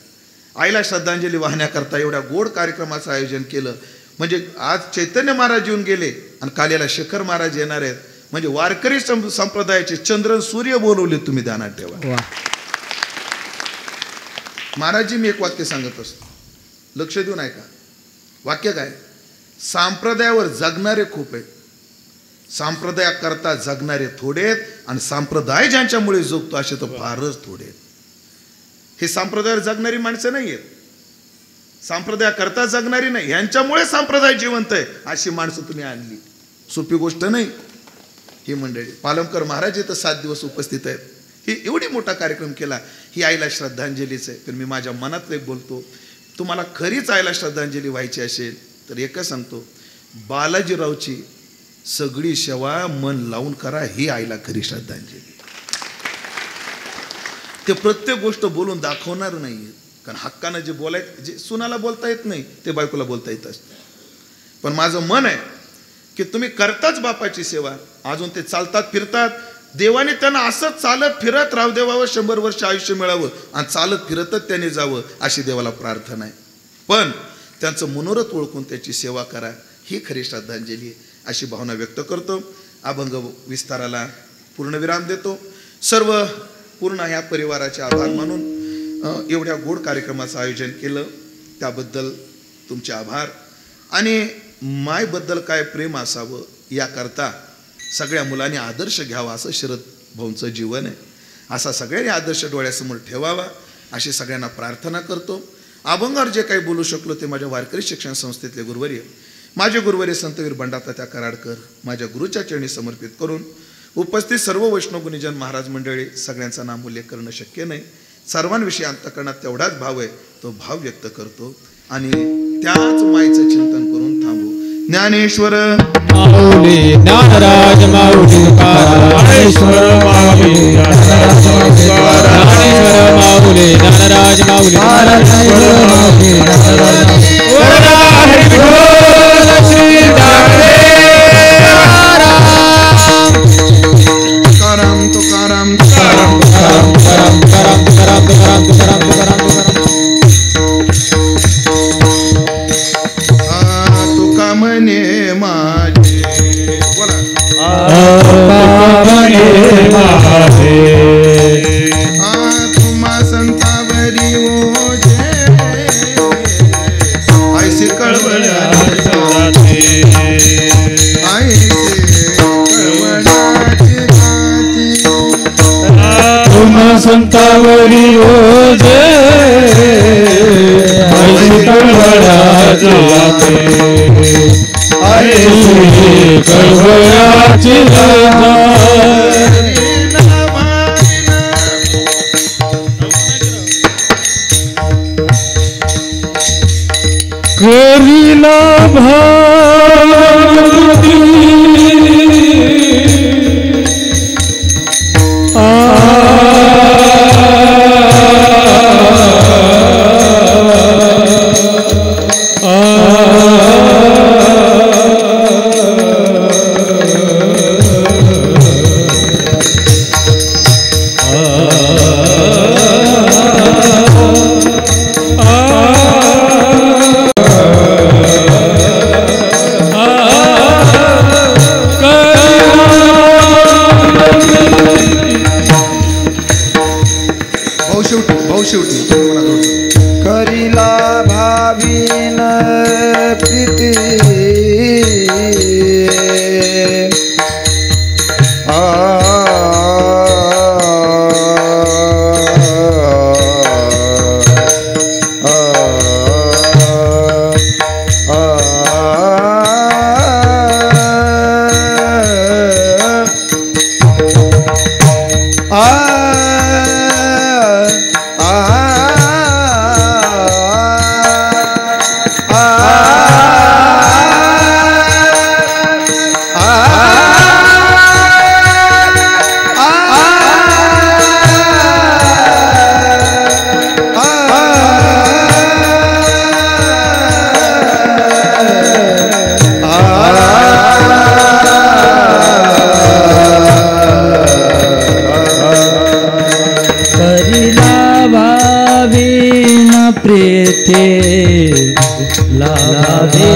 आईला श्रद्धांजली वाहण्याकरता एवढ्या गोड कार्यक्रमाचं आयोजन केलं. म्हणजे आज चैतन्य महाराज येऊन गेले आणि काल याला शेखर महाराज येणार आहेत. म्हणजे वारकरी संप्रदायाचे चंद्र सूर्य बोलवले, तुम्ही ध्यानात ठेवा. महाराजजी मी एक वाक्य सांगत असतो, लक्ष देऊन ऐका. वाक्य काय, संप्रदायावर जगणारे खूप आहेत, संप्रदायाकरता जगणारे थोडे आहेत, आणि संप्रदाय ज्यांच्यामुळे जगतो असे तर फारच थोडे आहेत. हे संप्रदायावर जगणारी माणसं नाही आहेत, संप्रदायाकरता जगणारी नाही, यांच्यामुळे संप्रदाय जिवंत आहे अशी माणसं तुम्ही आणली. सोपी गोष्ट नाही ही मंडळी. पालमकर महाराज इथं 7 दिवस उपस्थित आहेत. ही एवढी मोठा कार्यक्रम केला, ही आईला श्रद्धांजलीच आहे. पण मी माझ्या मनातलं एक बोलतो, तुम्हाला खरीच आईला श्रद्धांजली व्हायची असेल तर एकच सांगतो, बालाजीरावची सगळी सेवा मन लावून करा, ही आईला खरी श्रद्धांजली. ते प्रत्येक गोष्ट बोलून दाखवणार नाही, कारण हक्कानं जे बोलायचं, जे सुनाला बोलता येत नाही ते बायकोला बोलता येत असतं. पण माझं मन आहे की तुम्ही करताच बापाची सेवा, अजून ते चालतात फिरतात, देवाने त्यांना असंच चालत फिरत राहू देवावं, 100 वर्ष आयुष्य मिळावं आणि चालत फिरतच त्याने जावं अशी देवाला प्रार्थना आहे. पण त्यांचं मनोरथ ओळखून त्याची सेवा करा, ही खरी श्रद्धांजली आहे, अशी भावना व्यक्त करतो. अभंग विस्ताराला पूर्णविराम देतो. सर्व पूर्ण ह्या परिवाराचे आभार मानून एवढ्या गोड कार्यक्रमाचं आयोजन केलं त्याबद्दल तुमचे आभार. आणि मायबद्दल काय प्रेम असावं याकरता सगळ्या मुलांनी आदर्श घ्यावा, असं शरद भाऊंचं जीवन आहे. असा सगळ्यांनी आदर्श डोळ्यासमोर ठेवावा अशी सगळ्यांना प्रार्थना करतो. अभंगावर जे काही बोलू शकलो ते माझ्या वारकरी शिक्षण संस्थेतले गुरुवर्य, माझे गुरुवर्य संतवीर बंडातात्या कराडकर, माझ्या गुरुच्या चरणी समर्पित करून उपस्थित सर्व वैष्णव गुणीजन महाराज मंडळी, सगळ्यांचा नाम उल्लेख करणं शक्य नाही. सर्वांविषयी अंतःकरणात तेवढाच भाव आहे, तो भाव व्यक्त करतो आणि त्याच मायेचं चिंतन करून थांबू. ज्ञानेश्वर माऊली ज्ञानराज माऊली ज्ञानेश्वर माऊली ज्ञानराज माऊली ज्ञानराज माऊली तुकाराम तुका म्हणे माझे, बोला तुम्हा संतावरी ओझे, ऐसे कळवळ तुम्हा संतावरी ओझे, ऐसे कळवळाचे ऐसे कळवळाचे करीला भावती करीला भावीन प्रीती प्रीते लाभे